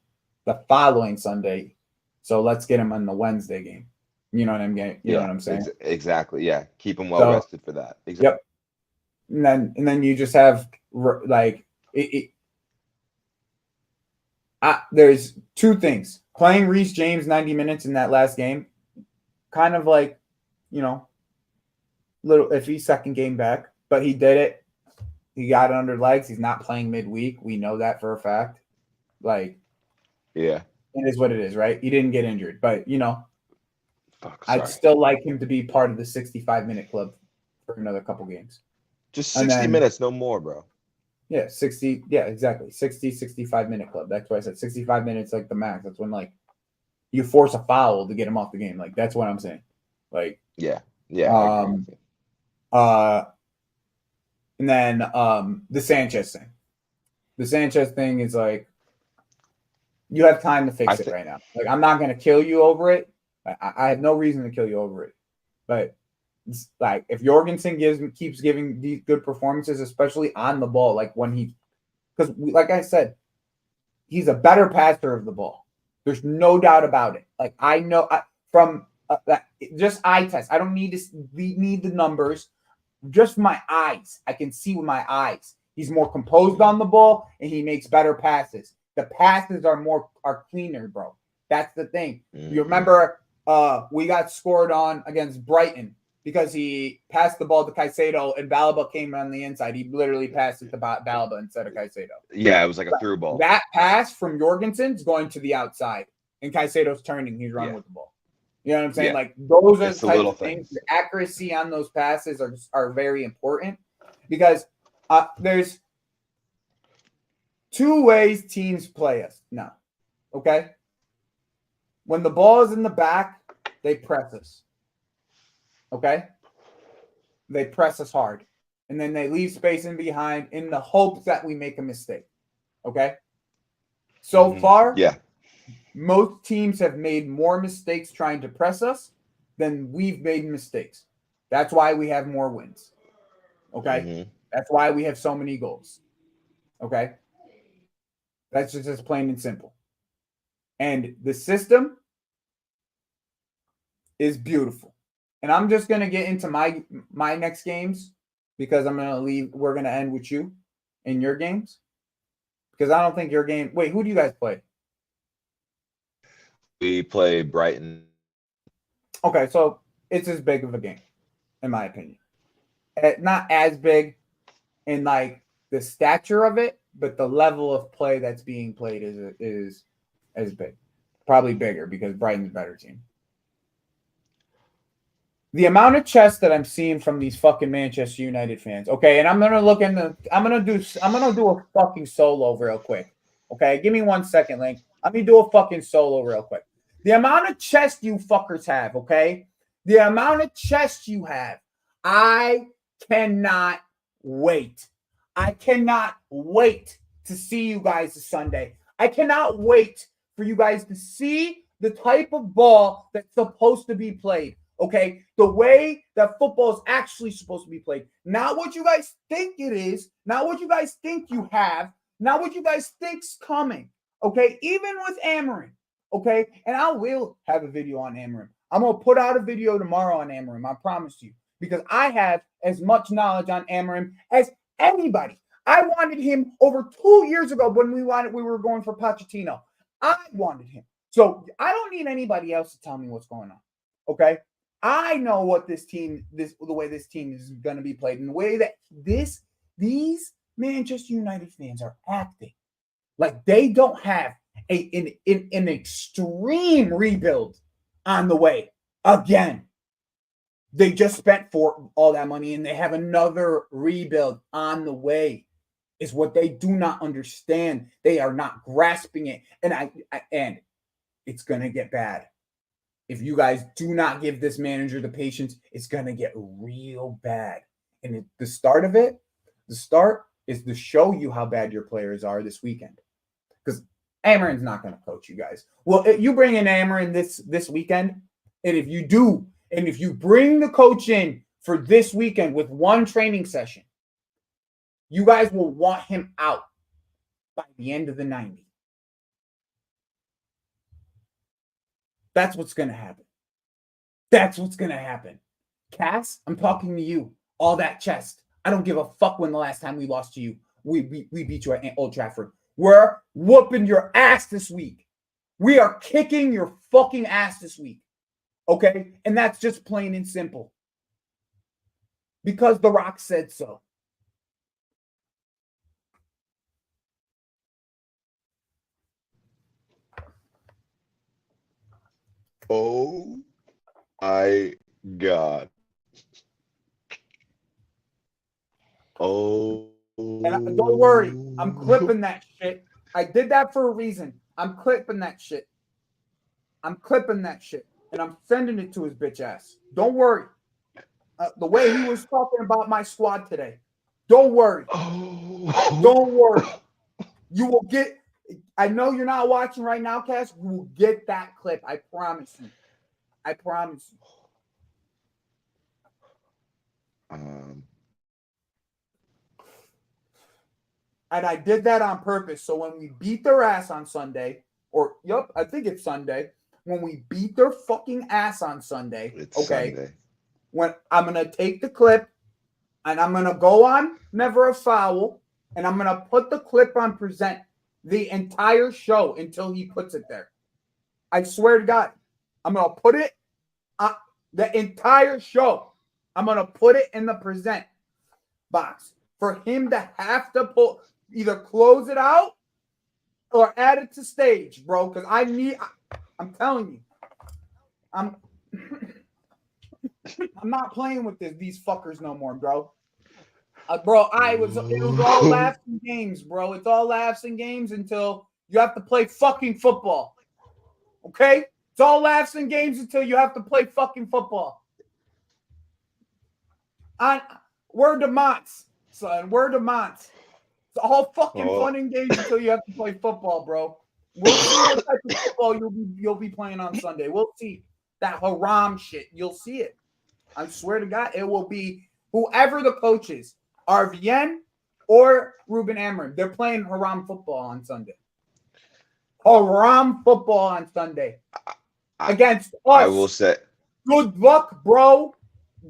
the following Sunday. So let's get him on the Wednesday game. You know what I'm getting? You know what I'm saying? Exactly. Yeah. Keep him well rested for that. Exactly. Yep. And then you just have like there's two things. Playing Reece James 90 minutes in that last game, kind of like, you know, little iffy second game back, but he did it. He got it under legs. He's not playing midweek. We know that for a fact. Like, yeah, it is what it is, right? He didn't get injured, but you know, I'd still like him to be part of the 65-minute club for another couple games. Just 60 minutes, no more, bro. Yeah, 60. Yeah, exactly. 60, 65-minute club. That's why I said 65 minutes, like the max. That's when like you force a foul to get him off the game. Like that's what I'm saying. Like yeah. And then the Sanchez thing. The Sanchez thing is like you have time to fix it right now. Like I'm not gonna kill you over it. I have no reason to kill you over it. But it's like if Jorgensen keeps giving these good performances, especially on the ball, like when because like I said, he's a better passer of the ball. There's no doubt about it. Like I know from just eye test. I don't need the numbers. Just my eyes. I can see with my eyes. He's more composed on the ball and he makes better passes. The passes are cleaner, bro. That's the thing. You remember we got scored on against Brighton because he passed the ball to Caicedo and Balaba came on the inside. He literally passed it to Balaba instead of Caicedo. Yeah, it was like a through ball. That pass from Jorgensen's going to the outside and Caicedo's turning. He's running with the ball. You know what I'm saying? Like those are the types of things. The accuracy on those passes are very important because there's two ways teams play us now. Okay? When the ball is in the back, they press us. Okay? They press us hard. And then they leave space in behind in the hopes that we make a mistake. Okay? So far, most teams have made more mistakes trying to press us than we've made mistakes. That's why we have more wins. Okay? That's why we have so many goals. Okay? That's just plain and simple. And the system is beautiful. And I'm just going to get into my next games because I'm going to leave. We're going to end with you in your games because I don't think your game. Wait, who do you guys play? We play Brighton. Okay, so it's as big of a game, in my opinion. Not as big in like the stature of it, but the level of play that's being played is as big. Probably bigger because Brighton's a better team. The amount of chess that I'm seeing from these fucking Manchester United fans. Okay, and I'm gonna do a fucking solo real quick. Okay, give me 1 second, Link. Let me do a fucking solo real quick. The amount of chest you fuckers have, okay? The amount of chest you have. I cannot wait. I cannot wait to see you guys this Sunday. I cannot wait for you guys to see the type of ball that's supposed to be played, okay? The way that football is actually supposed to be played. Not what you guys think it is. Not what you guys think you have. Not what you guys think's coming. Okay, even with Amarim, okay, and I will have a video on Amarim. I'm gonna put out a video tomorrow on Amarim. I promise you, because I have as much knowledge on Amarim as anybody. I wanted him over 2 years ago when we were going for Pochettino. I wanted him, so I don't need anybody else to tell me what's going on. Okay, I know what the way this team is gonna be played, and the way that these Manchester United fans are acting. Like they don't have an extreme rebuild on the way again. They just spent for all that money and they have another rebuild on the way. Is what they do not understand. They are not grasping it, and it's gonna get bad. If you guys do not give this manager the patience, it's gonna get real bad. And the start is to show you how bad your players are this weekend. Because Amarin's not gonna coach you guys. Well, if you bring in Amarin this weekend, and if you do, and if you bring the coach in for this weekend with one training session, you guys will want him out by the end of the 90. That's what's going to happen. That's what's going to happen. Cass, I'm talking to you. All that chest. I don't give a fuck when the last time we lost to you. We beat you at Old Trafford. We're whooping your ass this week. We are kicking your fucking ass this week. Okay? And that's just plain and simple. Because The Rock said so. Oh my God. Oh. And don't worry, I'm clipping that shit. I did that for a reason. I'm clipping that shit. And I'm sending it to his bitch ass. Don't worry. The way he was talking about my squad today. Don't worry. Oh. Don't worry. You will get. I know you're not watching right now, Cass. You will get that clip. I promise you. I promise you. And I did that on purpose. So when we beat their ass on Sunday, I think it's Sunday. When we beat their fucking ass on Sunday, Sunday. When I'm gonna take the clip and I'm gonna go on Never a Foul, and I'm gonna put the clip on present the entire show until he puts it there. I swear to God, I'm gonna put it on the entire show. I'm gonna put it in the present box for him to have to either close it out or add it to stage, bro. Because I'm telling you, I'm not playing with these fuckers no more, bro. It was all laughs and games, bro. It's all laughs and games until you have to play fucking football. Okay? It's all laughs and games until you have to play fucking football. Word to Mott's, son. Word to Mott's. It's all fucking fun and games until you have to play football, bro. We'll see what type of football you'll be playing on Sunday. We'll see that haram shit. You'll see it. I swear to God, it will be whoever the coach is, RVN or Ruben Amorim. They're playing haram football on Sunday. Haram football on Sunday against us. I will say, good luck, bro.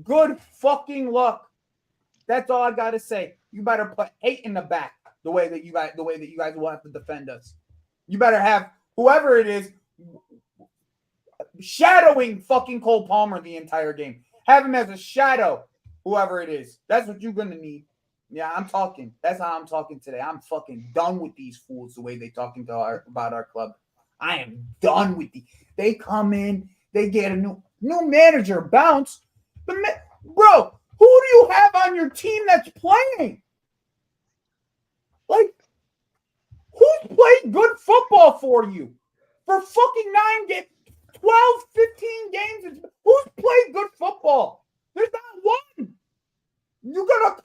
Good fucking luck. That's all I gotta say. You better put hate in the back the way that you guys will have to defend us. You better have whoever it is shadowing fucking Cole Palmer the entire game. Have him as a shadow, whoever it is. That's what you're gonna need. Yeah, I'm talking. That's how I'm talking today. I'm fucking done with these fools the way they talking about our club. I am done with these. They come in, they get a new manager, bounce. Bro, who do you have on your team that's playing? Like, who's played good football for you? For fucking 9 games, 12, 15 games. Who's played good football? There's not one. You're gonna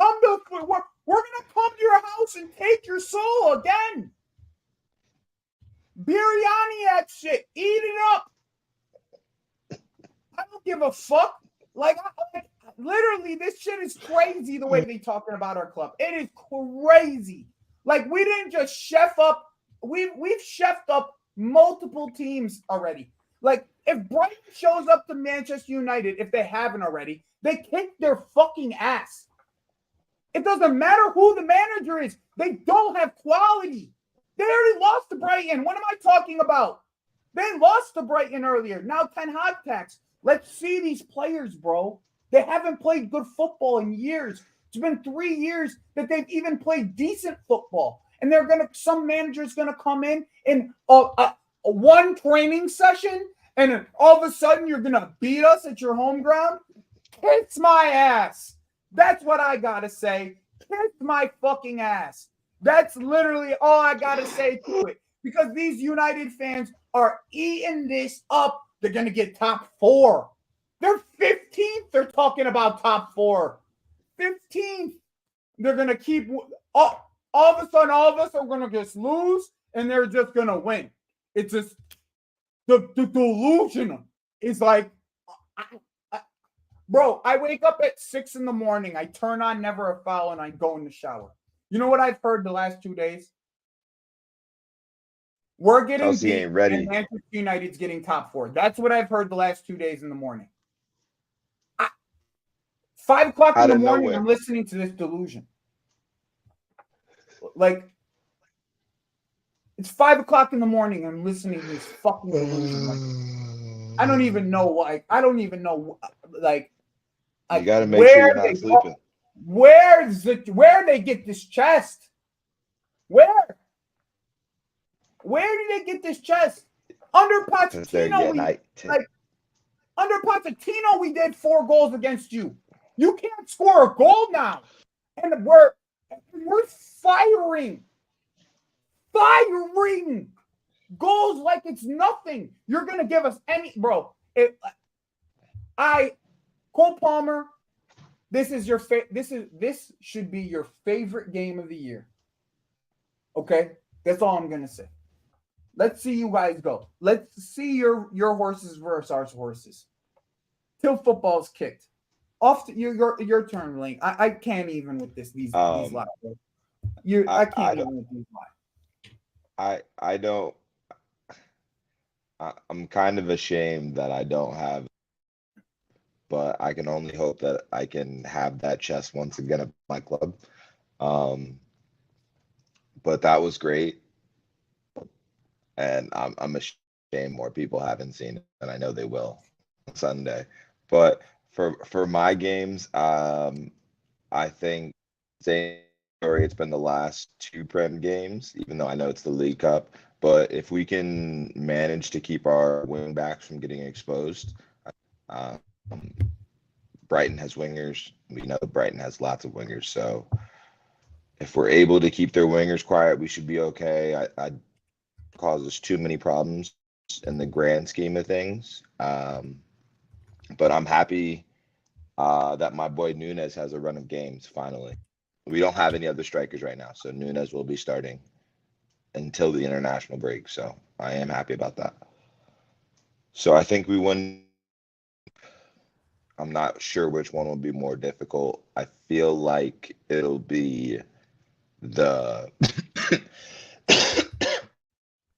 we're gonna come to your house and take your soul again. Biryani that shit. Eat it up. I don't give a fuck. Like literally, this shit is crazy the way they talking about our club. It is crazy. Like, we didn't just chef up. We've chefed up multiple teams already. Like, if Brighton shows up to Manchester United, if they haven't already, they kick their fucking ass. It doesn't matter who the manager is. They don't have quality. They already lost to Brighton. What am I talking about? They lost to Brighton earlier. Now Ten Hag tax. Let's see these players, bro. They haven't played good football in years. It's been 3 years that they've even played decent football. and some manager's gonna come in one training session, and then all of a sudden you're gonna beat us at your home ground. Kiss my ass. That's what I gotta say. Kiss my fucking ass. That's literally all I gotta say to it. Because these United fans are eating this up. They're gonna get top 4. They're 15th. They're talking about top 4. 15th. They're gonna keep all of a sudden, all of us are gonna just lose, and they're just gonna win. It's just the delusion is like, bro, I wake up at 6 a.m. I turn on Never a Foul, and I go in the shower. You know what I've heard the last 2 days? We're getting Chelsea ain't ready. and Manchester United's getting top 4. That's what I've heard the last 2 days in the morning. 5 o'clock in the morning, I'm listening to this delusion. Like, it's 5 o'clock in the morning. I'm listening to this fucking delusion. Like, I don't even know why. I don't even know. Like, you got to make sure you're not sleeping. Where they get this chest? Where did they get this chest? Under Pochettino, under Pochettino, we did 4 goals against you. You can't score a goal now, and we're firing goals like it's nothing. You're gonna give us any, bro? Cole Palmer. This should be your favorite game of the year. Okay, that's all I'm gonna say. Let's see you guys go. Let's see your horses versus our horses. Till football's kicked. Off to your turn, Link. I can't even with these lives. I can't even with these lives. I don't. I'm kind of ashamed that I don't have, but I can only hope that I can have that chest once again at my club. But that was great, and I'm ashamed more people haven't seen it, and I know they will on Sunday. But for my games, I think same story. It's been the last 2 Prem games, even though I know it's the League Cup. But if we can manage to keep our wing backs from getting exposed, Brighton has wingers. We know Brighton has lots of wingers. So if we're able to keep their wingers quiet, we should be okay. I cause us too many problems in the grand scheme of things. But I'm happy that my boy Nunes has a run of games finally. We don't have any other strikers right now, so Nunes will be starting until the international break. So I am happy about that. So I think we win. I'm not sure which one will be more difficult. I feel like it'll be the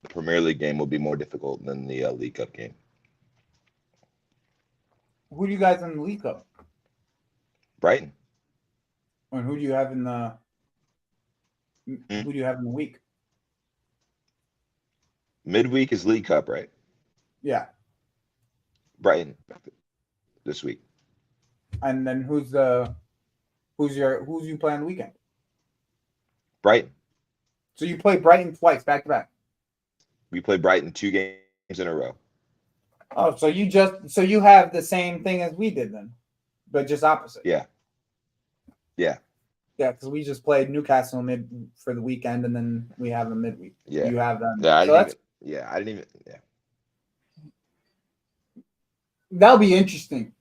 Premier League game will be more difficult than the League Cup game. Who do you guys in the League Cup? Brighton. And who do you have in the? Who do you have in the week? Midweek is League Cup, right? Yeah. Brighton this week. And then who's you play on the weekend? Brighton. So you play Brighton twice back to back. We play Brighton 2 games in a row. Oh, so you have the same thing as we did then, but just opposite. Yeah. Yeah, because we just played Newcastle for the weekend, and then we have them midweek. Yeah. You have them. Yeah, I didn't even. Yeah. That'll be interesting.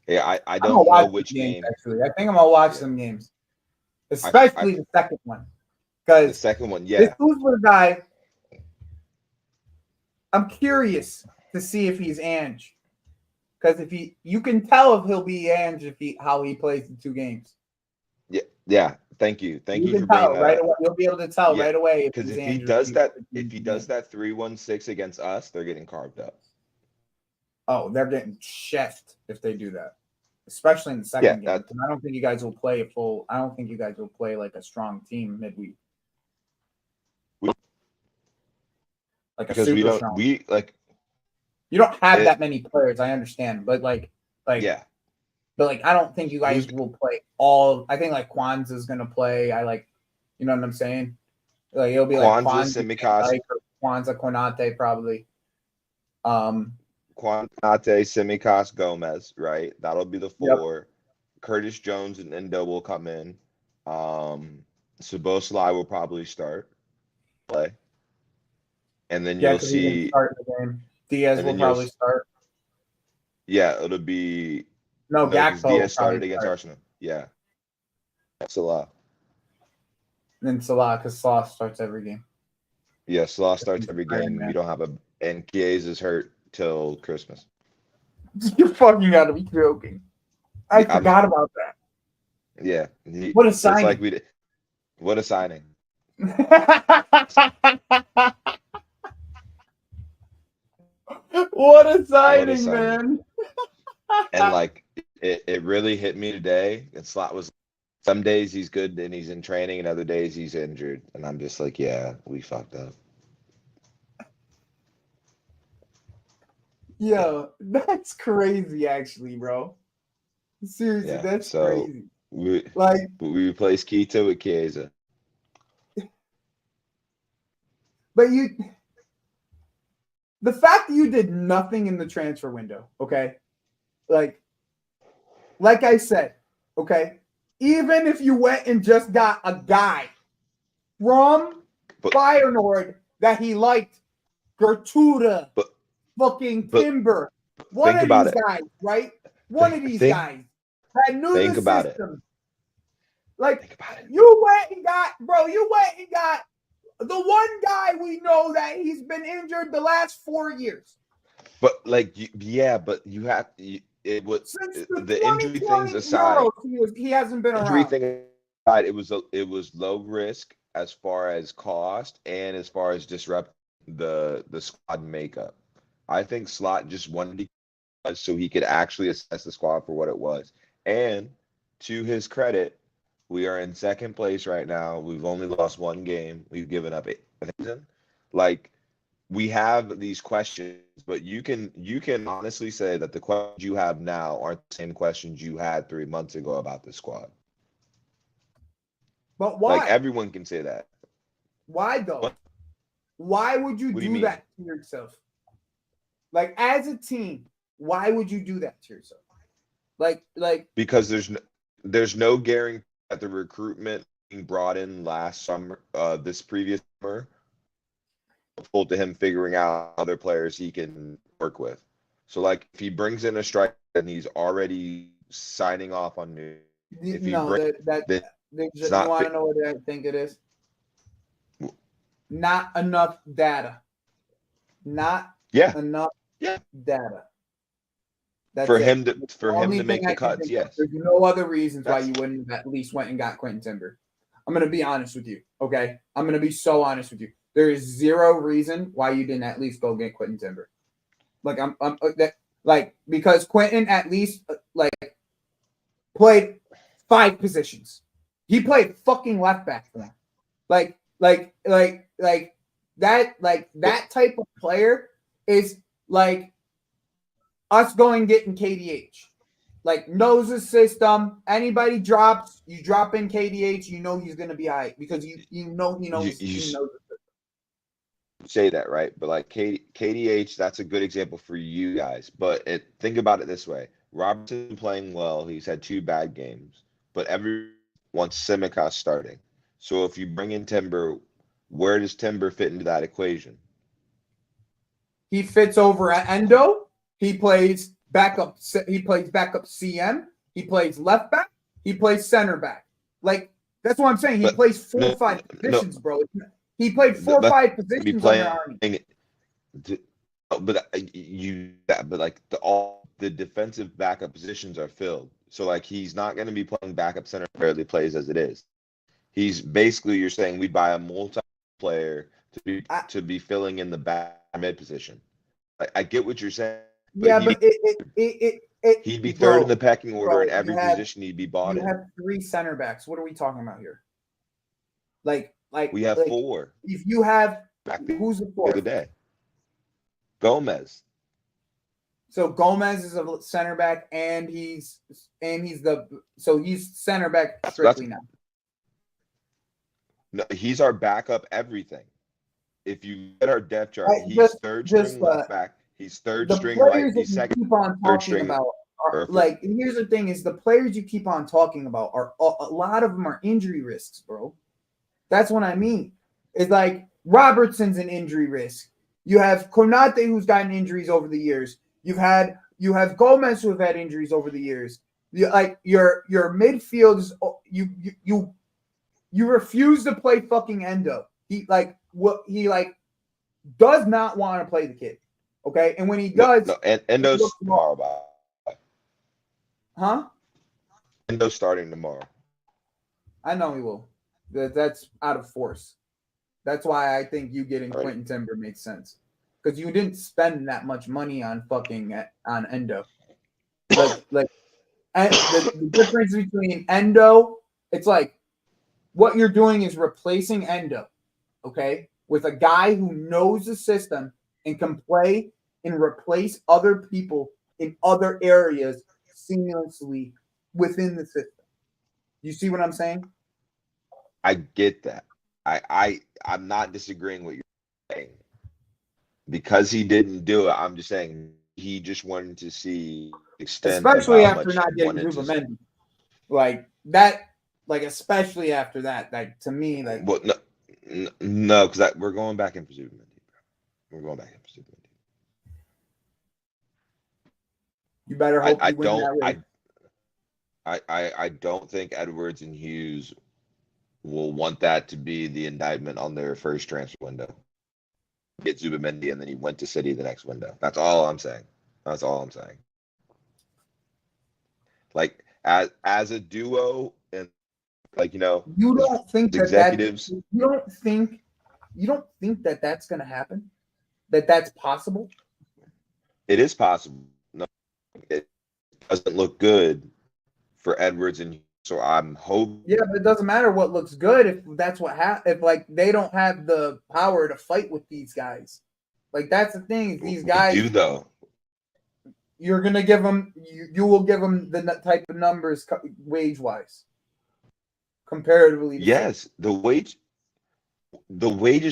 Yeah, I don't know which game. Actually, I think I'm gonna watch some games, especially the second one. Because the second one, yeah. This Kuzma guy, I'm curious to see if he's Ange. Because you can tell if he'll be Ange how he plays the 2 games. Yeah. Thank you for bringing that right away. You'll be able to tell right away because if he does that 3-1-6 against us, they're getting carved up. Oh, they're getting chefed if they do that, especially in the second game. I don't think you guys will play I don't think you guys will play like a strong team midweek. You don't have that many players. I understand, but yeah. But I don't think you guys will play all. I think Kwanzaa's gonna play. You know what I'm saying? Like it'll be Kwanzaa, like Kwanzaa, Tsimikas, or Kwanzaa Konate probably. Konate, Tsimikas, Gomez, right? That'll be the Yep. four. Curtis Jones and Endo will come in. Szoboszlai will probably play. And then Yeah, you'll because he didn't see start the game. Diaz will probably start. Yeah, it'll be No, because Gakpo will Diaz started probably against start. Arsenal. Yeah. Salah. And then Salah, because Salah starts every game. Yeah, Salah starts every Iron game. Man. You don't have and Chiesa is hurt till Christmas. You fucking gotta be joking. I forgot about that. Yeah. What a It's signing. like what a signing. What a signing, man. And like it really hit me today. And Slot was some days he's good and he's in training, and other days he's injured. And I'm just like, yeah, we fucked up. Yo, that's crazy, actually, bro. Seriously, Yeah. that's So crazy. we Like, replaced Keita with Chiesa. but the fact that you did nothing in the transfer window, okay? Like I said, okay? Even if you went and just got a guy from Feyenoord that he liked, Gertruda, fucking Timber, one of these guys, right? One of these guys that knew the system. Like, you went and got the one guy we know that he's been injured the last 4 years. But like, yeah, but you have it was since the injury things aside. He hasn't been around. Injury aside, it was low risk as far as cost and as far as disrupt the squad makeup. I think Slot just wanted to so he could actually assess the squad for what it was. And to his credit, we are in second place right now. We've only lost one game. We've given up 8. Like, we have these questions, but you can honestly say that the questions you have now aren't the same questions you had 3 months ago about the squad. But why? Like, everyone can say that. Why though? Why would you do that to yourself? Like, as a team, why would you do that to yourself? Like because there's no guarantee that the recruitment being brought in last summer, this previous summer, full to him figuring out other players he can work with. So like, if he brings in a striker and he's already signing off on new, if he you want to know what I think it is? Not enough data. Not enough data. That's for him to make the cuts. Yes. There's no other reasons why you wouldn't have at least went and got Quentin Timber. I'm gonna be honest with you. Okay, I'm gonna be so honest with you. There is zero reason why you didn't at least go get Quentin Timber. Like because Quentin at least played 5 positions. He played fucking left back for him. That type of player is like us going getting KDH. Like, knows the system. Anybody drops, you drop in KDH, you know he's gonna be all right because you know he knows the system. Say that, right? But like KDH, that's a good example for you guys. But think about it this way: Robertson playing well. He's had 2 bad games, but everyone wants Tsimikas starting. So if you bring in Timber, where does Timber fit into that equation? He fits over at Endo. He plays backup. He plays backup CM. He plays left back. He plays center back. Like, that's what I'm saying. He plays 4 or 5 positions, bro. He played 4 or 5 positions under Arnie. But all the defensive backup positions are filled. So like, he's not going to be playing backup center where he plays as it is. He's basically, you're saying we buy a multi-player to be filling in the back mid position. I get what you're saying. But he'd be third in the pecking order in every position he'd be bought in. You have 3 center backs. What are we talking about here? Like we have 4. If you have who's the 4th? The other day, Gomez. So Gomez is a center back, and he's center back strictly now. No, he's our backup everything. If you get our depth chart, I he's third just string left back. He's third the string right. players that He's you second, keep on third talking string. about are like. Here's the thing: is the players you keep on talking about are a lot of them are injury risks, bro. That's what I mean. It's like Robertson's an injury risk. You have Konate who's gotten injuries over the years. You have Gomez who have had injuries over the years. Your midfield is you refuse to play fucking Endo. He does not want to play the kid. Okay, and when he does, Endo's tomorrow. Huh? Endo's starting tomorrow. I know he will. That's out of force. That's why I think you getting Right. Quentin Timber makes sense. Because you didn't spend that much money on fucking on Endo. The difference between Endo, it's like what you're doing is replacing Endo, okay, with a guy who knows the system and can play and replace other people in other areas seamlessly within the system. You see what I'm saying? I get that. I'm not disagreeing with you're saying. Because he didn't do it, I'm just saying he just wanted to see extent, especially after not getting Zubamendi, like that. Like especially after that, like to me, like well, no, because we're going back in for Zubamendi. We're going back in for Zubamendi. You better hope you win that race. I don't think Edwards and Hughes will want that to be the indictment on their first transfer window. Get Zubamendi, and then he went to City the next window. That's all I'm saying. That's all I'm saying. like as a duo, and like, you don't think that executives. You don't think that that's going to happen? That's possible? It is possible. No, it doesn't look good for Edwards, and so I'm hoping. Yeah, but it doesn't matter what looks good if that's what if like they don't have the power to fight with these guys. Like that's the thing. These guys do though. You're gonna give them. You will give them the type of numbers wage wise, comparatively. Yes, the wages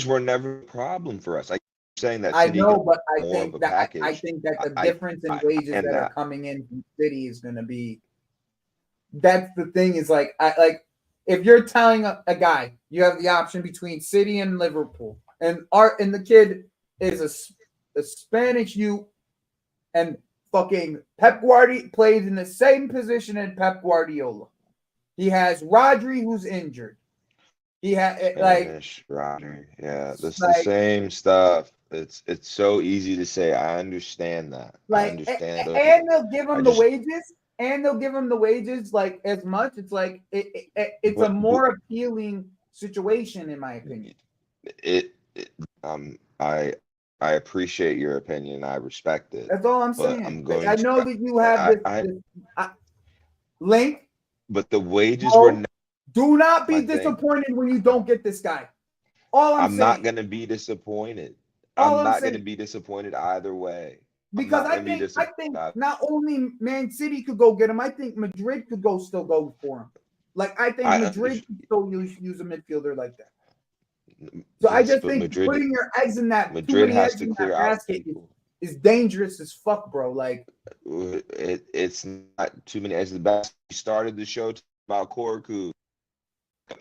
were never a problem for us. I'm saying that I know, but I think that the difference in wages that are coming in from City is going to be. That's the thing. Is like if you're telling a guy you have the option between City and Liverpool, and the kid is a Spanish youth, and fucking Pep Guardiola plays in the same position as Pep Guardiola. He has Rodri who's injured. He had Rodri. Yeah, that's the same stuff. It's so easy to say. I understand that. I understand. And they'll give him the wages. And they'll give him the wages like as much. It's like it's a more appealing situation, in my opinion. I appreciate your opinion. I respect it. That's all I'm saying. I know that you have this link. But the wages were. Do not be disappointed when you don't get this guy. I'm not going to be disappointed. I'm not going to be disappointed either way. Because I think not only Man City could go get him, I think Madrid could still go for him. Like I think Madrid could still use a midfielder like that. So I just think Madrid, putting your eggs in that Madrid has to clear out basket is dangerous as fuck, bro. Like it's not too many eggs in the basket. We started the show about Korku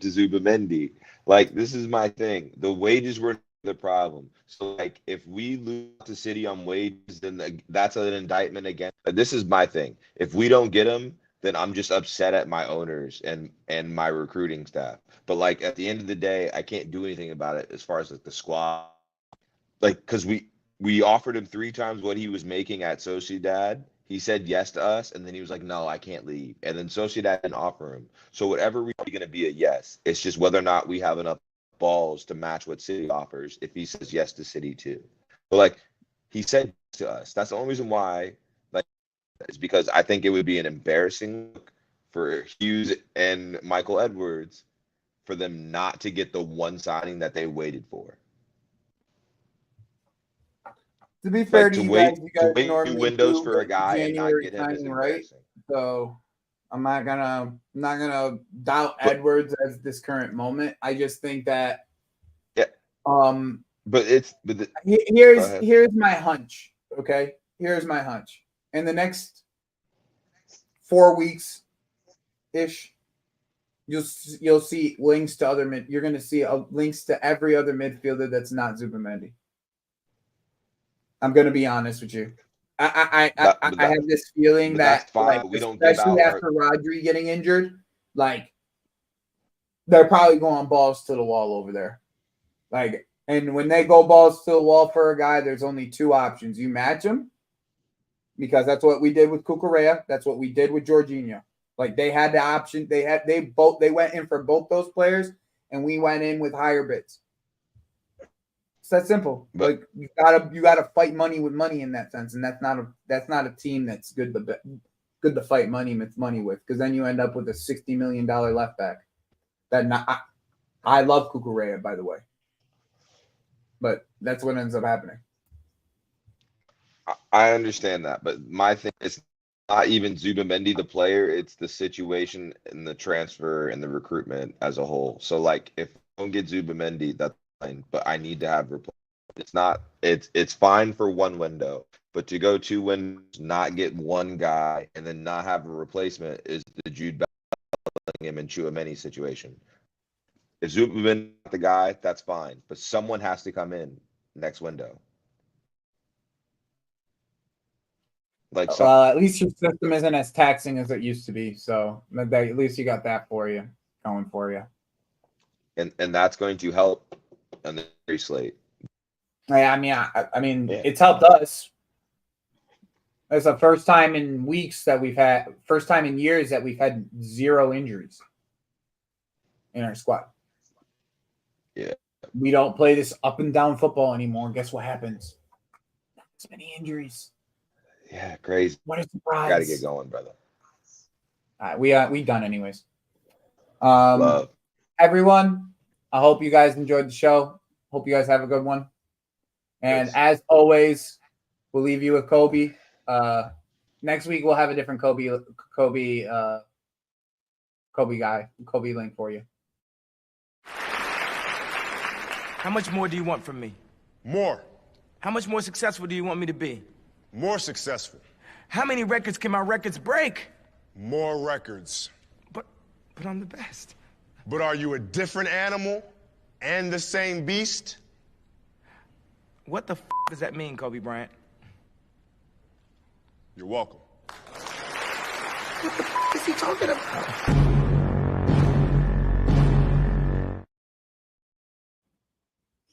to Zubamendi. Like, this is my thing. The wages were the problem. So like if we lose to City on wages, then that's an indictment again. This is my thing. If we don't get them, then I'm just upset at my owners and my recruiting staff. But like at the end of the day, I can't do anything about it as far as like the squad. Like, because we offered him 3 times what he was making at Sociedad. He said yes to us, and then he was like, no, I can't leave. And then Sociedad didn't offer him. So whatever we're going to be a yes. It's just whether or not we have enough balls to match what City offers if he says yes to City too. But like he said to us, that's the only reason why, like, is because I think it would be an embarrassing look for Hughes and Michael Edwards for them not to get the one signing that they waited for. To be fair to you guys, wait 2 windows for a guy and not get him is embarrassing. Right? So I'm not gonna doubt Edwards as this current moment. I just think that here's my hunch. Okay, here's my hunch. In the next 4 weeks ish, you'll see links to other mid. You're gonna see links to every other midfielder that's not Zubimendi. I'm gonna be honest with you. I have this feeling that, like, we don't especially after Rodri getting injured, like they're probably going balls to the wall over there. Like, and when they go balls to the wall for a guy, there's only two options: you match him, because that's what we did with Cucurella. That's what we did with Jorginho. Like, they had the option. They went in for both those players, and we went in with higher bids. It's that simple. But, like, you gotta fight money with money in that sense, and that's not a team that's good to fight money with, because then you end up with a $60 million left back. I love Cucurella, by the way, but that's what ends up happening. I understand that, but my thing is not even Zubimendi the player; it's the situation and the transfer and the recruitment as a whole. So, like, if I don't get Zubimendi, that's fine, but I need to have replacement. It's fine for one window, but to go 2 windows, not get one guy, and then not have a replacement is the Jude Bellingham and Tchouaméni situation. If Zubimendi not the guy, that's fine, but someone has to come in next window. Like, well, at least your system isn't as taxing as it used to be, so at least you got that going for you. And that's going to help on the free slate. Yeah, I mean, it's helped us. It's the first time in years that we've had 0 injuries in our squad. Yeah, we don't play this up and down football anymore. Guess what happens? Not as many injuries. Yeah, crazy. What a surprise! Got to get going, brother. We done anyways. Love everyone. I hope you guys enjoyed the show. Hope you guys have a good one. And as always, we'll leave you with Kobe. Next week we'll have a different Kobe link for you. How much more do you want from me? More. How much more successful do you want me to be? More successful. How many records can my records break? More records. But I'm the best. But are you a different animal and the same beast? What the does that mean, Kobe Bryant? You're welcome. What the is he talking about?